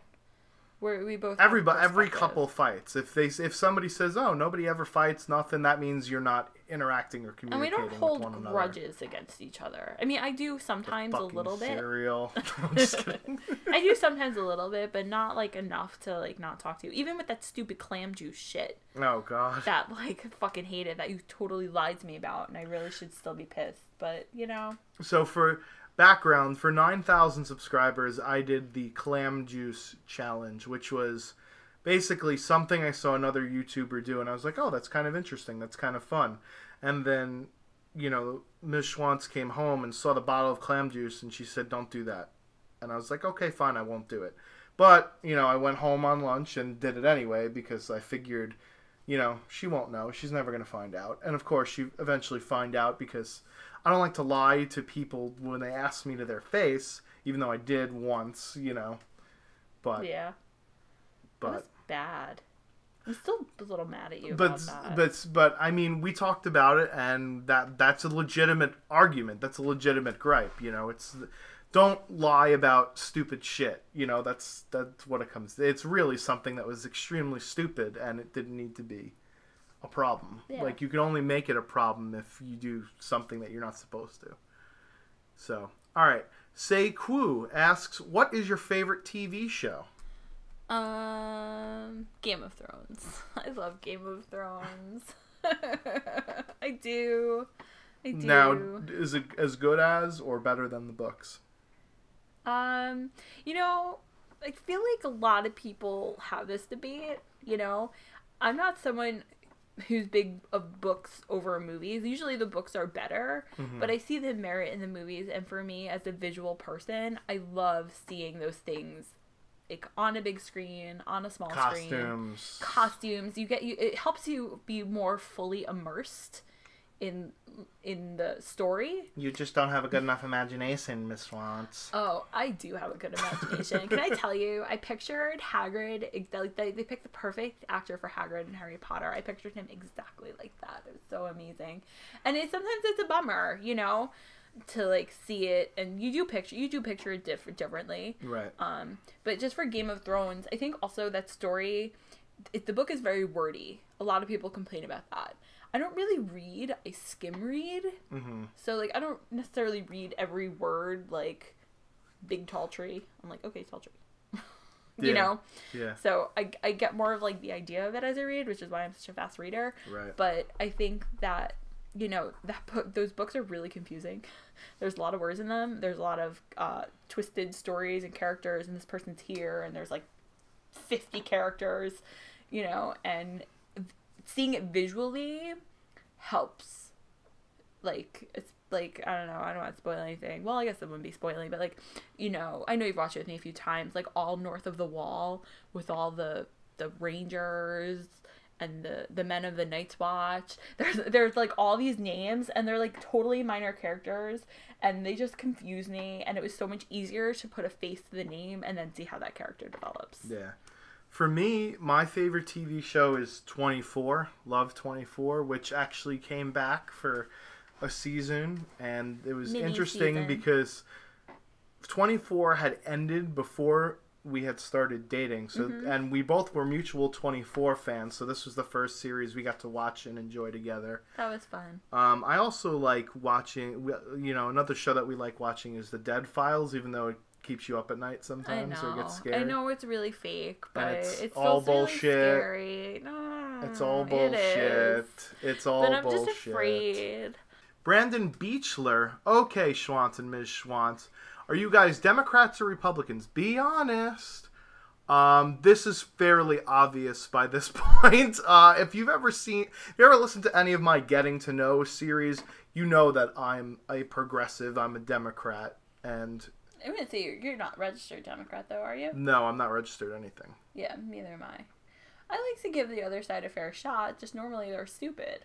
we both every couple fights. If somebody says, "Oh, nobody ever fights, nothing," that means you're not interacting or communicating with one another. And we don't hold grudges against each other. I mean, I do sometimes a little bit. Cereal. I'm just kidding. I do sometimes a little bit, but not like enough to like not talk to you. Even with that stupid clam juice shit. Oh god. That like fucking hated that you totally lied to me about, and I really should still be pissed. But you know. So for background, for 9,000 subscribers, I did the clam juice challenge, which was basically something I saw another YouTuber do, and I was like, oh, that's kind of interesting. That's kind of fun. And then, you know, MsShwantz came home and saw the bottle of clam juice, and she said, don't do that. And I was like, okay, fine, I won't do it. But, you know, I went home on lunch and did it anyway because I figured, you know, she won't know. She's never going to find out. And, of course, she eventually find out because I don't like to lie to people when they ask me to their face, even though I did once, you know. But yeah. That was bad. I'm still a little mad at you about that. But I mean, we talked about it, and that's a legitimate argument. That's a legitimate gripe. You know, don't lie about stupid shit. You know, that's what it comes to. It's really something that was extremely stupid, and it didn't need to be a problem. Yeah. Like, you can only make it a problem if you do something that you're not supposed to. So, all right. Say Kwu asks, what is your favorite TV show? Game of Thrones. I love Game of Thrones. I do. Now, is it as good as or better than the books? You know, I feel like a lot of people have this debate, you know. I'm not someone who's big of books over movies. Usually the books are better, but I see the merit in the movies, and for me as a visual person, I love seeing those things like on a big screen, on a small screen. Costumes. It helps you be more fully immersed in the story. You just don't have a good enough imagination, MsShwantz. Oh, I do have a good imagination. Can I tell you? I pictured Hagrid. They picked the perfect actor for Hagrid in Harry Potter. I pictured him exactly like that. It was so amazing. And sometimes it's a bummer, you know, to like see it, and you do picture it differently. Right. But just for Game of Thrones, I think also that story, the book is very wordy. A lot of people complain about that. I don't really read. I skim read. Mm-hmm. So, like, I don't necessarily read every word, like, big tall tree. I'm like, okay, tall tree. You know? Yeah. So, I get more of, like, the idea of it as I read, which is why I'm such a fast reader. Right. But I think that, you know, those books are really confusing. There's a lot of words in them. There's a lot of twisted stories and characters, and this person's here, and there's, like, 50 characters, you know, and seeing it visually helps. Like, it's like, I don't know, I don't want to spoil anything. Well, I guess it wouldn't be spoiling, but like, you know, I know you've watched it with me a few times, like all north of the wall with all the rangers and the men of the Night's Watch. There's like all these names, and they're like totally minor characters, and they just confuse me, and it was so much easier to put a face to the name and then see how that character develops. Yeah. For me, my favorite TV show is 24, Love 24, which actually came back for a season, and it was interesting because 24 had ended before we had started dating, so and we both were mutual 24 fans, so this was the first series we got to watch and enjoy together. That was fun. I also like watching, you know, another show that we like watching is The Dead Files, even though it keeps you up at night sometimes or gets scared. I know it's really fake, but it's all still bullshit. Really scary. No, it's all bullshit. It's all bullshit. But I'm just afraid. Brandon Beechler. Okay, Schwantz and Ms. Schwantz. Are you guys Democrats or Republicans? Be honest. This is fairly obvious by this point. If you've ever listened to any of my Getting to Know series, you know that I'm a progressive. I'm a Democrat, and I'm gonna say you're not registered Democrat, though, are you? No, I'm not registered anything. Yeah, neither am I. I like to give the other side a fair shot. Just normally they're stupid.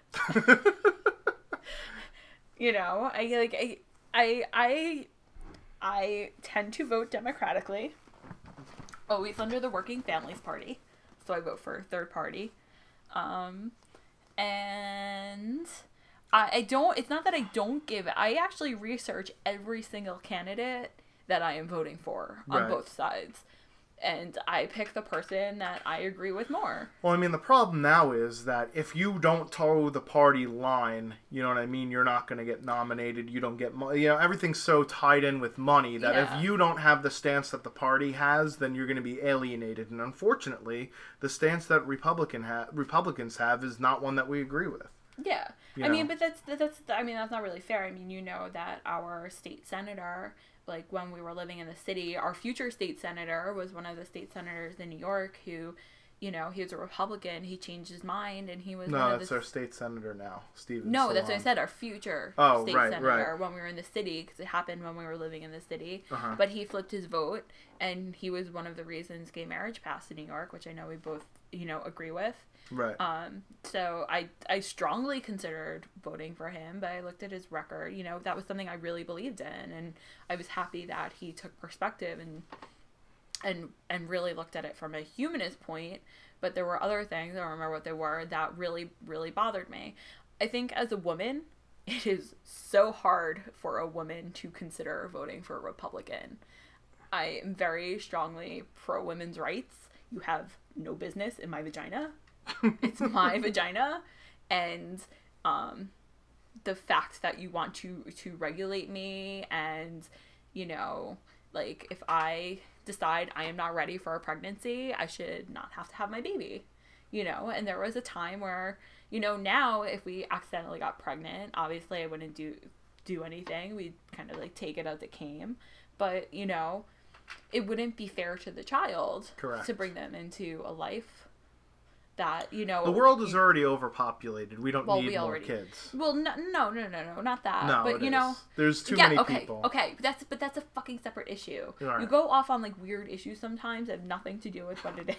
You know, I tend to vote democratically. Always under the Working Families Party, so I vote for a third party. And I don't. It's not that I don't give it. I actually research every single candidate that I am voting for on both sides. And I pick the person that I agree with more. Well, I mean, the problem now is that if you don't toe the party line, you know what I mean, you're not going to get nominated. You don't get, you know, everything's so tied in with money that if you don't have the stance that the party has, then you're going to be alienated. And unfortunately, the stance that Republicans have is not one that we agree with. Yeah. I mean, but that's not really fair. I mean, you know that our state senator, like when we were living in the city, our future state senator was one of the state senators in New York who, you know, he was a Republican. He changed his mind, and he was that's our state senator now, Stephen. No, that's what I said. Our future state senator when we were in the city, because it happened when we were living in the city. But he flipped his vote, and he was one of the reasons gay marriage passed in New York, which I know we both, you know, agree with. Right. So I strongly considered voting for him, but I looked at his record. You know, that was something I really believed in, and I was happy that he took perspective and really looked at it from a humanist point. But there were other things, I don't remember what they were, that really, really bothered me. I think as a woman, it is so hard for a woman to consider voting for a Republican. I am very strongly pro women's rights. You have no business in my vagina. It's my vagina, and the fact that you want to regulate me, and, you know, like, if I decide I am not ready for a pregnancy, I should not have to have my baby, you know. And there was a time where, you know, now if we accidentally got pregnant, obviously I wouldn't do anything. We'd kind of like take it as it came, but, you know, it wouldn't be fair to the child. Correct. To bring them into a life that, you know... The world is already overpopulated. We don't need more kids. Well, no, not that. No, but, you know... There's too many people. Okay, but that's a fucking separate issue. Right. You go off on, like, weird issues sometimes that have nothing to do with what it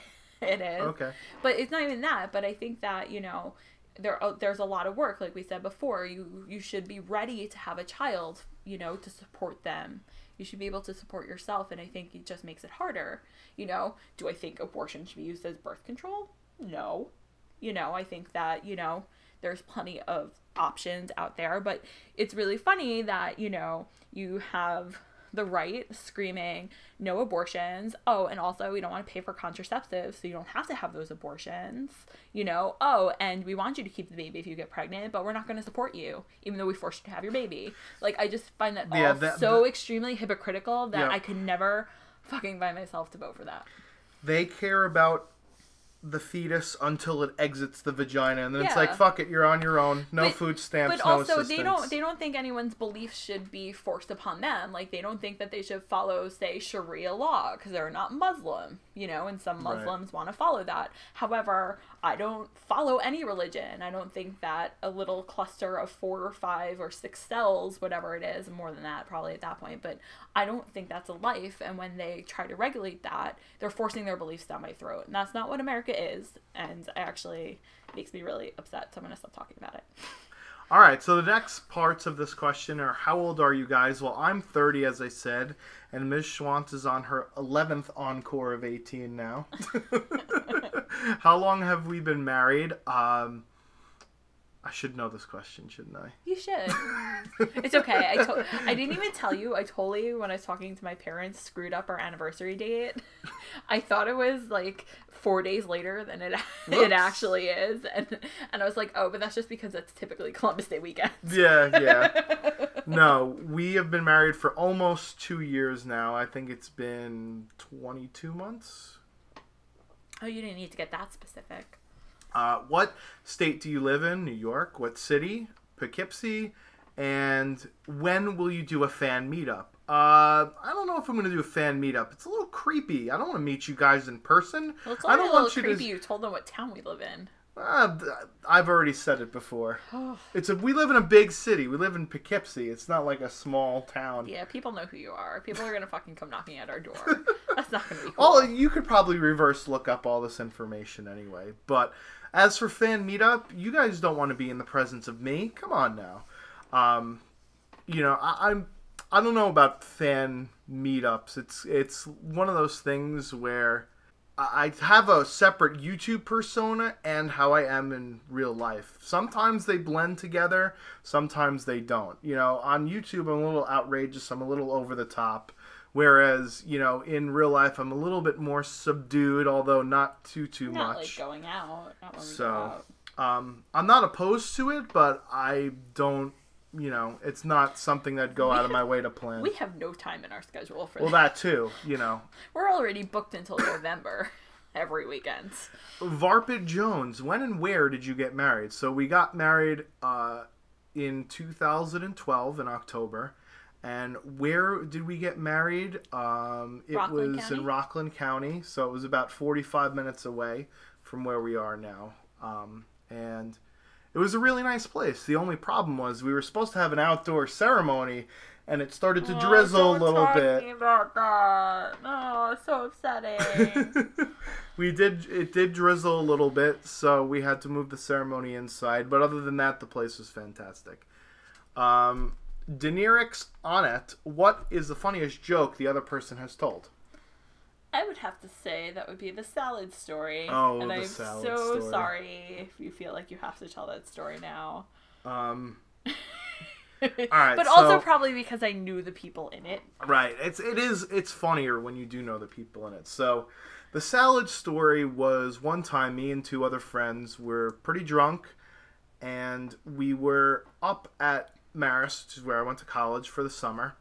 is. Okay. But it's not even that, but I think that, you know, there's a lot of work, like we said before. You should be ready to have a child, you know, to support them. You should be able to support yourself, and I think it just makes it harder. You know, do I think abortion should be used as birth control? No. You know, I think that, you know, there's plenty of options out there, but it's really funny that, you know, you have the right screaming no abortions. Oh, and also we don't want to pay for contraceptives, so you don't have to have those abortions. You know, oh, and we want you to keep the baby if you get pregnant, but we're not going to support you, even though we forced you to have your baby. Like, I just find that so extremely hypocritical that I could never fucking find myself to vote for that. They care about the fetus until it exits the vagina, and then it's like, fuck it, you're on your own. No food stamps, no assistance. But also, they don't think anyone's beliefs should be forced upon them. Like, they don't think that they should follow, say, Sharia law, because they're not Muslim, you know, and some Muslims want to follow that. However, I don't follow any religion. I don't think that a little cluster of 4 or 5 or 6 cells, whatever it is, more than that probably at that point, but I don't think that's a life, and when they try to regulate that, they're forcing their beliefs down my throat, and that's not what America is, and it makes me really upset, so I'm going to stop talking about it. All right, so the next parts of this question are, how old are you guys? Well, I'm 30, as I said, and MsShwantz is on her 11th encore of 18 now. How long have we been married? I should know this question, shouldn't I? You should. It's okay. I didn't even tell you. I totally, when I was talking to my parents, screwed up our anniversary date. I thought it was like 4 days later than it actually is. And I was like, oh, but that's just because that's typically Columbus Day weekend. Yeah. No, we have been married for almost 2 years now. I think it's been 22 months. Oh, you didn't need to get that specific. What state do you live in? New York? What city? Poughkeepsie? And when will you do a fan meetup? I don't know if I'm going to do a fan meetup. It's a little creepy. I don't want to meet you guys in person. Well, it's only a little creepy. You told them what town we live in. I've already said it before. We live in a big city. We live in Poughkeepsie. It's not like a small town. Yeah, people know who you are. People are going to fucking come knocking at our door. That's not going to be cool. Oh, you could probably reverse look up all this information anyway. But as for fan meetup, you guys don't want to be in the presence of me. Come on now. You know, I don't know about fan meetups. It's one of those things where I have a separate YouTube persona and how I am in real life. Sometimes they blend together, sometimes they don't. You know, on YouTube I'm a little outrageous, I'm a little over the top. Whereas, you know, in real life I'm a little bit more subdued, although not too much. Not like going out. Not when we go out. I'm not opposed to it, but I don't, you know, it's not something that'd go out of my way to plan. We have no time in our schedule for that. Well, that too, you know. We're already booked until November every weekend. Varpid Jones, when and where did you get married? So we got married in 2012 in October. And where did we get married? It was County? In Rockland County, so it was about 45 minutes away from where we are now. And it was a really nice place. The only problem was we were supposed to have an outdoor ceremony, and it started to drizzle a little bit. About that. No, so upsetting. It did drizzle a little bit, so we had to move the ceremony inside. But other than that, the place was fantastic. Daenerys on it, what is the funniest joke the other person has told? I would have to say that would be the salad story. Oh, and the salad story. I'm so sorry if you feel like you have to tell that story now. All right, but also probably because I knew the people in it. Right. It's funnier when you do know the people in it. So the salad story was one time me and 2 other friends were pretty drunk, and we were up at Marist, which is where I went to college for the summer.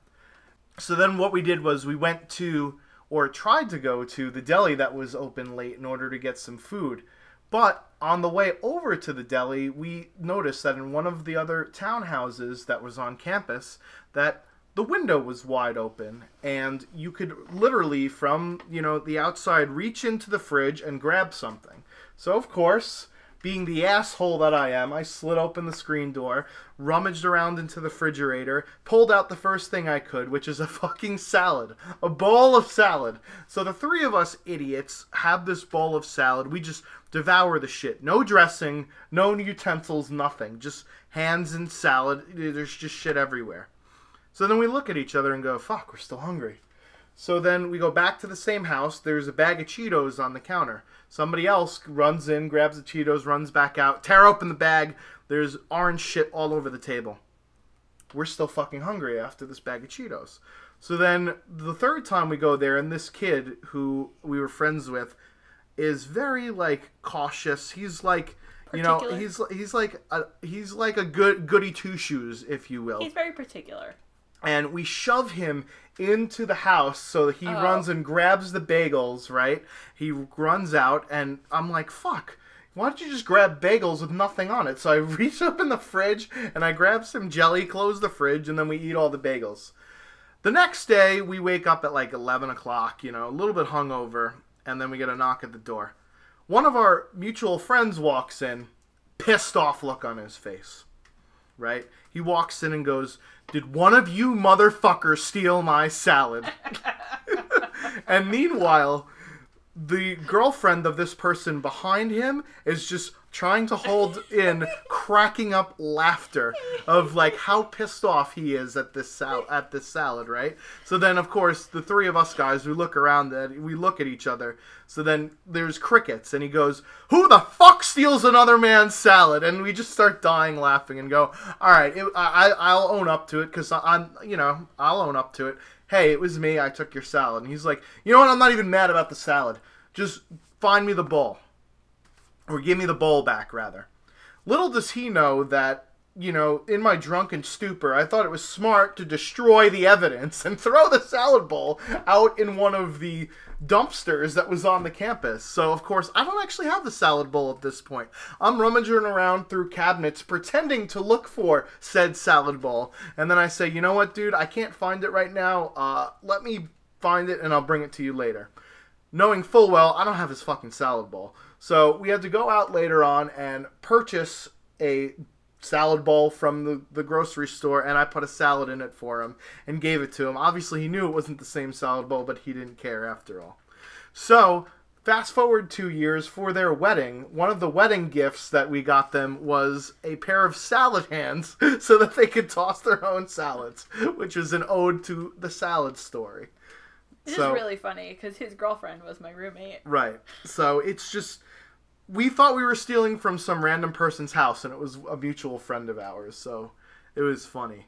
So then what we did was we went to, or tried to go to, the deli that was open late in order to get some food. But on the way over to the deli, we noticed that in one of the other townhouses that was on campus, that the window was wide open, and you could literally from, you know, the outside reach into the fridge and grab something. So, of course, being the asshole that I am, I slid open the screen door, rummaged around into the refrigerator, pulled out the first thing I could, which is a fucking salad. A bowl of salad. So the three of us idiots have this bowl of salad. We just devour the shit. No dressing, no utensils, nothing. Just hands and salad. There's just shit everywhere. So then we look at each other and go, fuck, we're still hungry. So then we go back to the same house. There's a bag of Cheetos on the counter. Somebody else runs in, grabs the Cheetos, runs back out, tear open the bag. There's orange shit all over the table. We're still fucking hungry after this bag of Cheetos. So then the third time we go there, and this kid who we were friends with is very, like, cautious. He's like, you know, he's like a goody two shoes, if you will. He's very particular. And we shove him into the house so that he runs and grabs the bagels, right? He runs out, and I'm like, fuck, why don't you just grab bagels with nothing on it? So I reach up in the fridge, and I grab some jelly, close the fridge, and then we eat all the bagels. The next day, we wake up at like 11 o'clock, you know, a little bit hungover, and then we get a knock at the door. One of our mutual friends walks in, pissed off look on his face, right? He walks in and goes, "Did one of you motherfuckers steal my salad?" And meanwhile, the girlfriend of this person behind him is just trying to hold in cracking up laughter of like how pissed off he is at this salad, right? So then of course the three of us guys, we look around and we look at each other. So then there's crickets, and he goes, "Who the fuck steals another man's salad?" And we just start dying laughing and go, "All right, I'll own up to it, because I'll own up to it. Hey, it was me. I took your salad." And he's like, "You know what? I'm not even mad about the salad. Just find me the bowl. Or give me the bowl back, rather." Little does he know that, you know, in my drunken stupor, I thought it was smart to destroy the evidence and throw the salad bowl out in one of the dumpsters that was on the campus. So, of course, I don't actually have the salad bowl at this point. I'm rummaging around through cabinets pretending to look for said salad bowl. And then I say, "You know what, dude? I can't find it right now. Let me find it and I'll bring it to you later." Knowing full well I don't have his fucking salad bowl. So we had to go out later on and purchase a salad bowl from the grocery store, and I put a salad in it for him and gave it to him. Obviously he knew it wasn't the same salad bowl, but he didn't care after all. So fast forward 2 years, for their wedding, one of the wedding gifts that we got them was a pair of salad hands so that they could toss their own salads, which was an ode to the salad story. This is really funny, because his girlfriend was my roommate. Right. So it's just, we thought we were stealing from some random person's house, and it was a mutual friend of ours. So it was funny.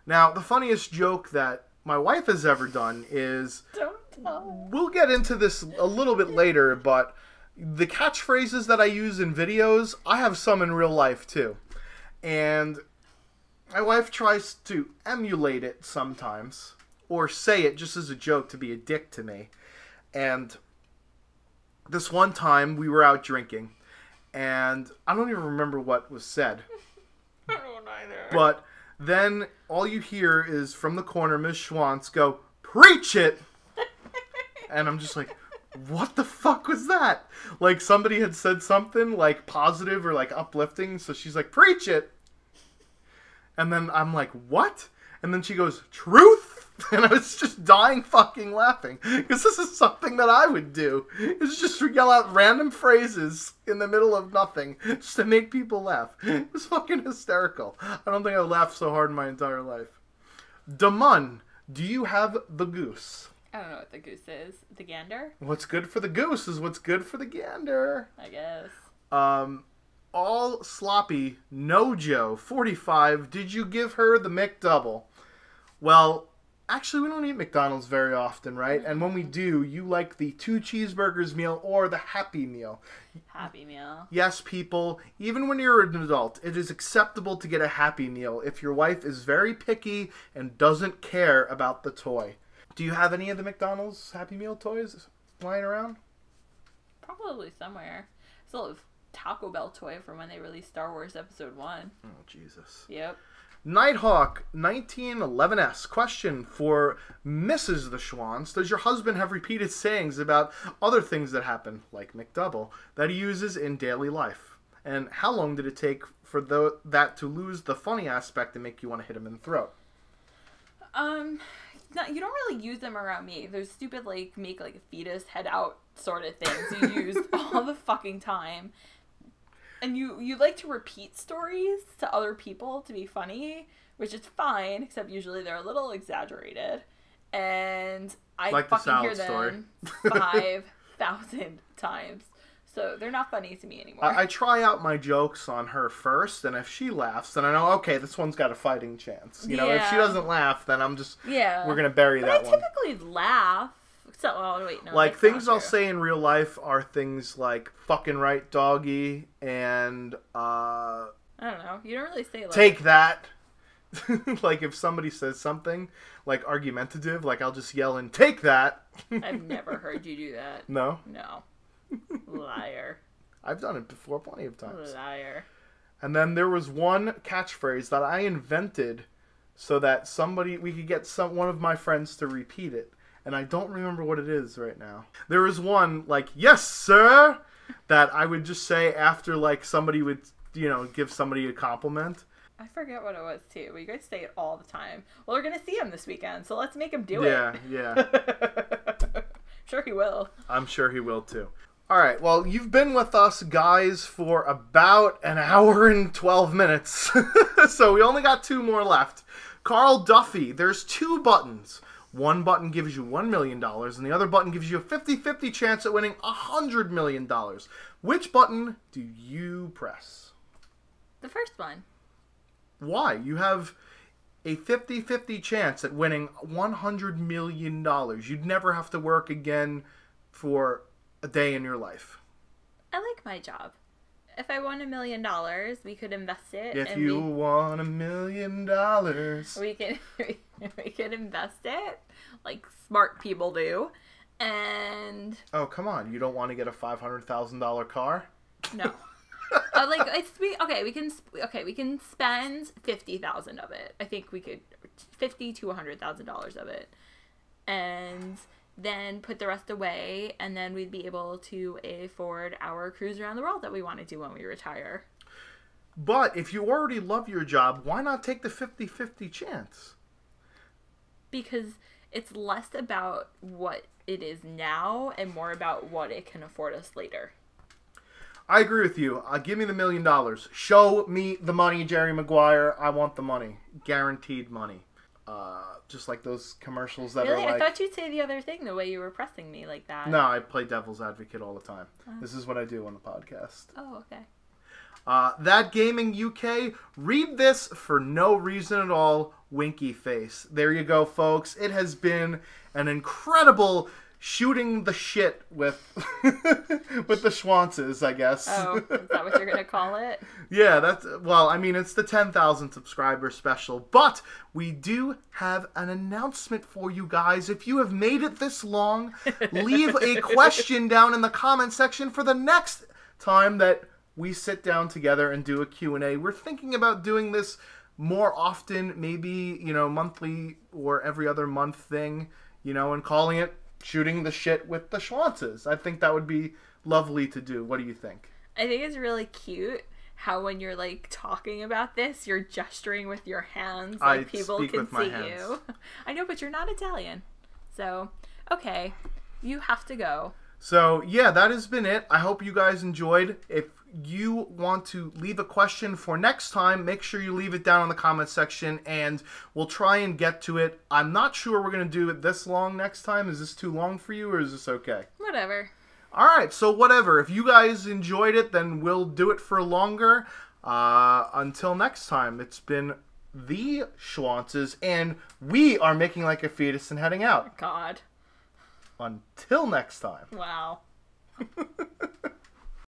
Now, the funniest joke that my wife has ever done is, Don't tell. We'll get into this a little bit later, but the catchphrases that I use in videos, I have some in real life too. And my wife tries to emulate it sometimes, or say it just as a joke to be a dick to me. And this one time we were out drinking, and I don't even remember what was said. I don't either. But then all you hear is from the corner, MsShwantz go, "Preach it!" And I'm just like, what the fuck was that? Like somebody had said something like positive or like uplifting, so she's like, "Preach it!" And then I'm like, what? And then she goes, "Truth?" And I was just dying fucking laughing, because this is something that I would do. It's just yell out random phrases in the middle of nothing just to make people laugh. It was fucking hysterical. I don't think I've laughed so hard in my entire life. Damun, do you have the goose? I don't know what the goose is. The gander? What's good for the goose is what's good for the gander. I guess. All sloppy, no Joe, 45, did you give her the McDouble? Well, actually, we don't eat McDonald's very often, right? And when we do, you like the 2 cheeseburgers meal or the Happy Meal. Happy Meal. Yes, people, even when you're an adult, it is acceptable to get a Happy Meal if your wife is very picky and doesn't care about the toy. Do you have any of the McDonald's Happy Meal toys lying around? Probably somewhere. Still have Taco Bell toy from when they released Star Wars Episode 1. Oh, Jesus. Yep. Nighthawk 1911S question for Mrs. the Schwantz. Does your husband have repeated sayings about other things that happen, like McDouble, that he uses in daily life? And how long did it take for that to lose the funny aspect and make you want to hit him in the throat? No, you don't really use them around me. Those stupid, like, make, like, a fetus head out sort of things you use all the fucking time. And you like to repeat stories to other people to be funny, which is fine, except usually they're a little exaggerated. And I like fucking hear story. them 5,000 times. So they're not funny to me anymore. I try out my jokes on her first, and if she laughs, then I know, okay, this one's got a fighting chance. You know, if she doesn't laugh, then I'm just, we're going to bury that one. I typically laugh. So, oh, wait, no. Like, things I'll say in real life are things like, fucking right, doggy, and, I don't know. You don't really say, like... Take that. Like, if somebody says something, like, argumentative, like, I'll just yell and take that. I've never heard you do that. No? No. Liar. I've done it before plenty of times. Liar. And then there was one catchphrase that I invented so that we could get one of my friends to repeat it. And I don't remember what it is right now. There was one, like, yes, sir, that I would just say after, like, somebody would, give somebody a compliment. I forget what it was, too. But you guys say it all the time. Well, we're going to see him this weekend, so let's make him do it. Yeah. Sure he will. I'm sure he will, too. All right, well, you've been with us, guys, for about an hour and 12 minutes. So we only got 2 more left. Carl Duffy, there's 2 buttons. One button gives you $1 million, and the other button gives you a 50-50 chance at winning $100 million. Which button do you press? The first one. Why? You have a 50-50 chance at winning $100 million. You'd never have to work again for a day in your life. I like my job. If I won $1 million, we could invest it. If you won $1 million, we could invest it like smart people do. And oh, come on! You don't want to get a $500,000 car? No. We can spend 50,000 of it. I think we could $50,000 to $100,000 of it, and then put the rest away, and then we'd be able to afford our cruise around the world that we want to do when we retire. But if you already love your job, why not take the 50-50 chance? Because it's less about what it is now and more about what it can afford us later. I agree with you. Give me the $1 million. Show me the money, Jerry Maguire. I want the money. Guaranteed money. Just like those commercials that are like... I thought you'd say the other thing the way you were pressing me like that. No, I play devil's advocate all the time. This is what I do on the podcast. Oh, okay. That Gaming UK, read this for no reason at all, winky face. There you go, folks. It has been an incredible shooting the shit with with the Schwantzes, I guess. Oh, is that what you're going to call it? Yeah, it's the 10,000 subscriber special. But we do have an announcement for you guys. If you have made it this long, leave a question down in the comment section for the next time that we sit down together and do a Q&A. We're thinking about doing this more often, maybe, monthly or every other month thing, and calling it Shooting the Shit with the Schwantzes. I think that would be lovely to do. What do you think? I think it's really cute how when you're, like, talking about this, you're gesturing with your hands like people can see you. I know, but you're not Italian. So, okay, you have to go. So, yeah, that has been it. I hope you guys enjoyed. If you want to leave a question for next time, make sure you leave it down in the comment section, and we'll try and get to it. I'm not sure we're going to do it this long next time. Is this too long for you, or is this okay? Whatever. All right, so whatever. If you guys enjoyed it, then we'll do it for longer. Until next time, it's been the Schwantzes, and we are making like a fetus and heading out. God. Until next time. Wow.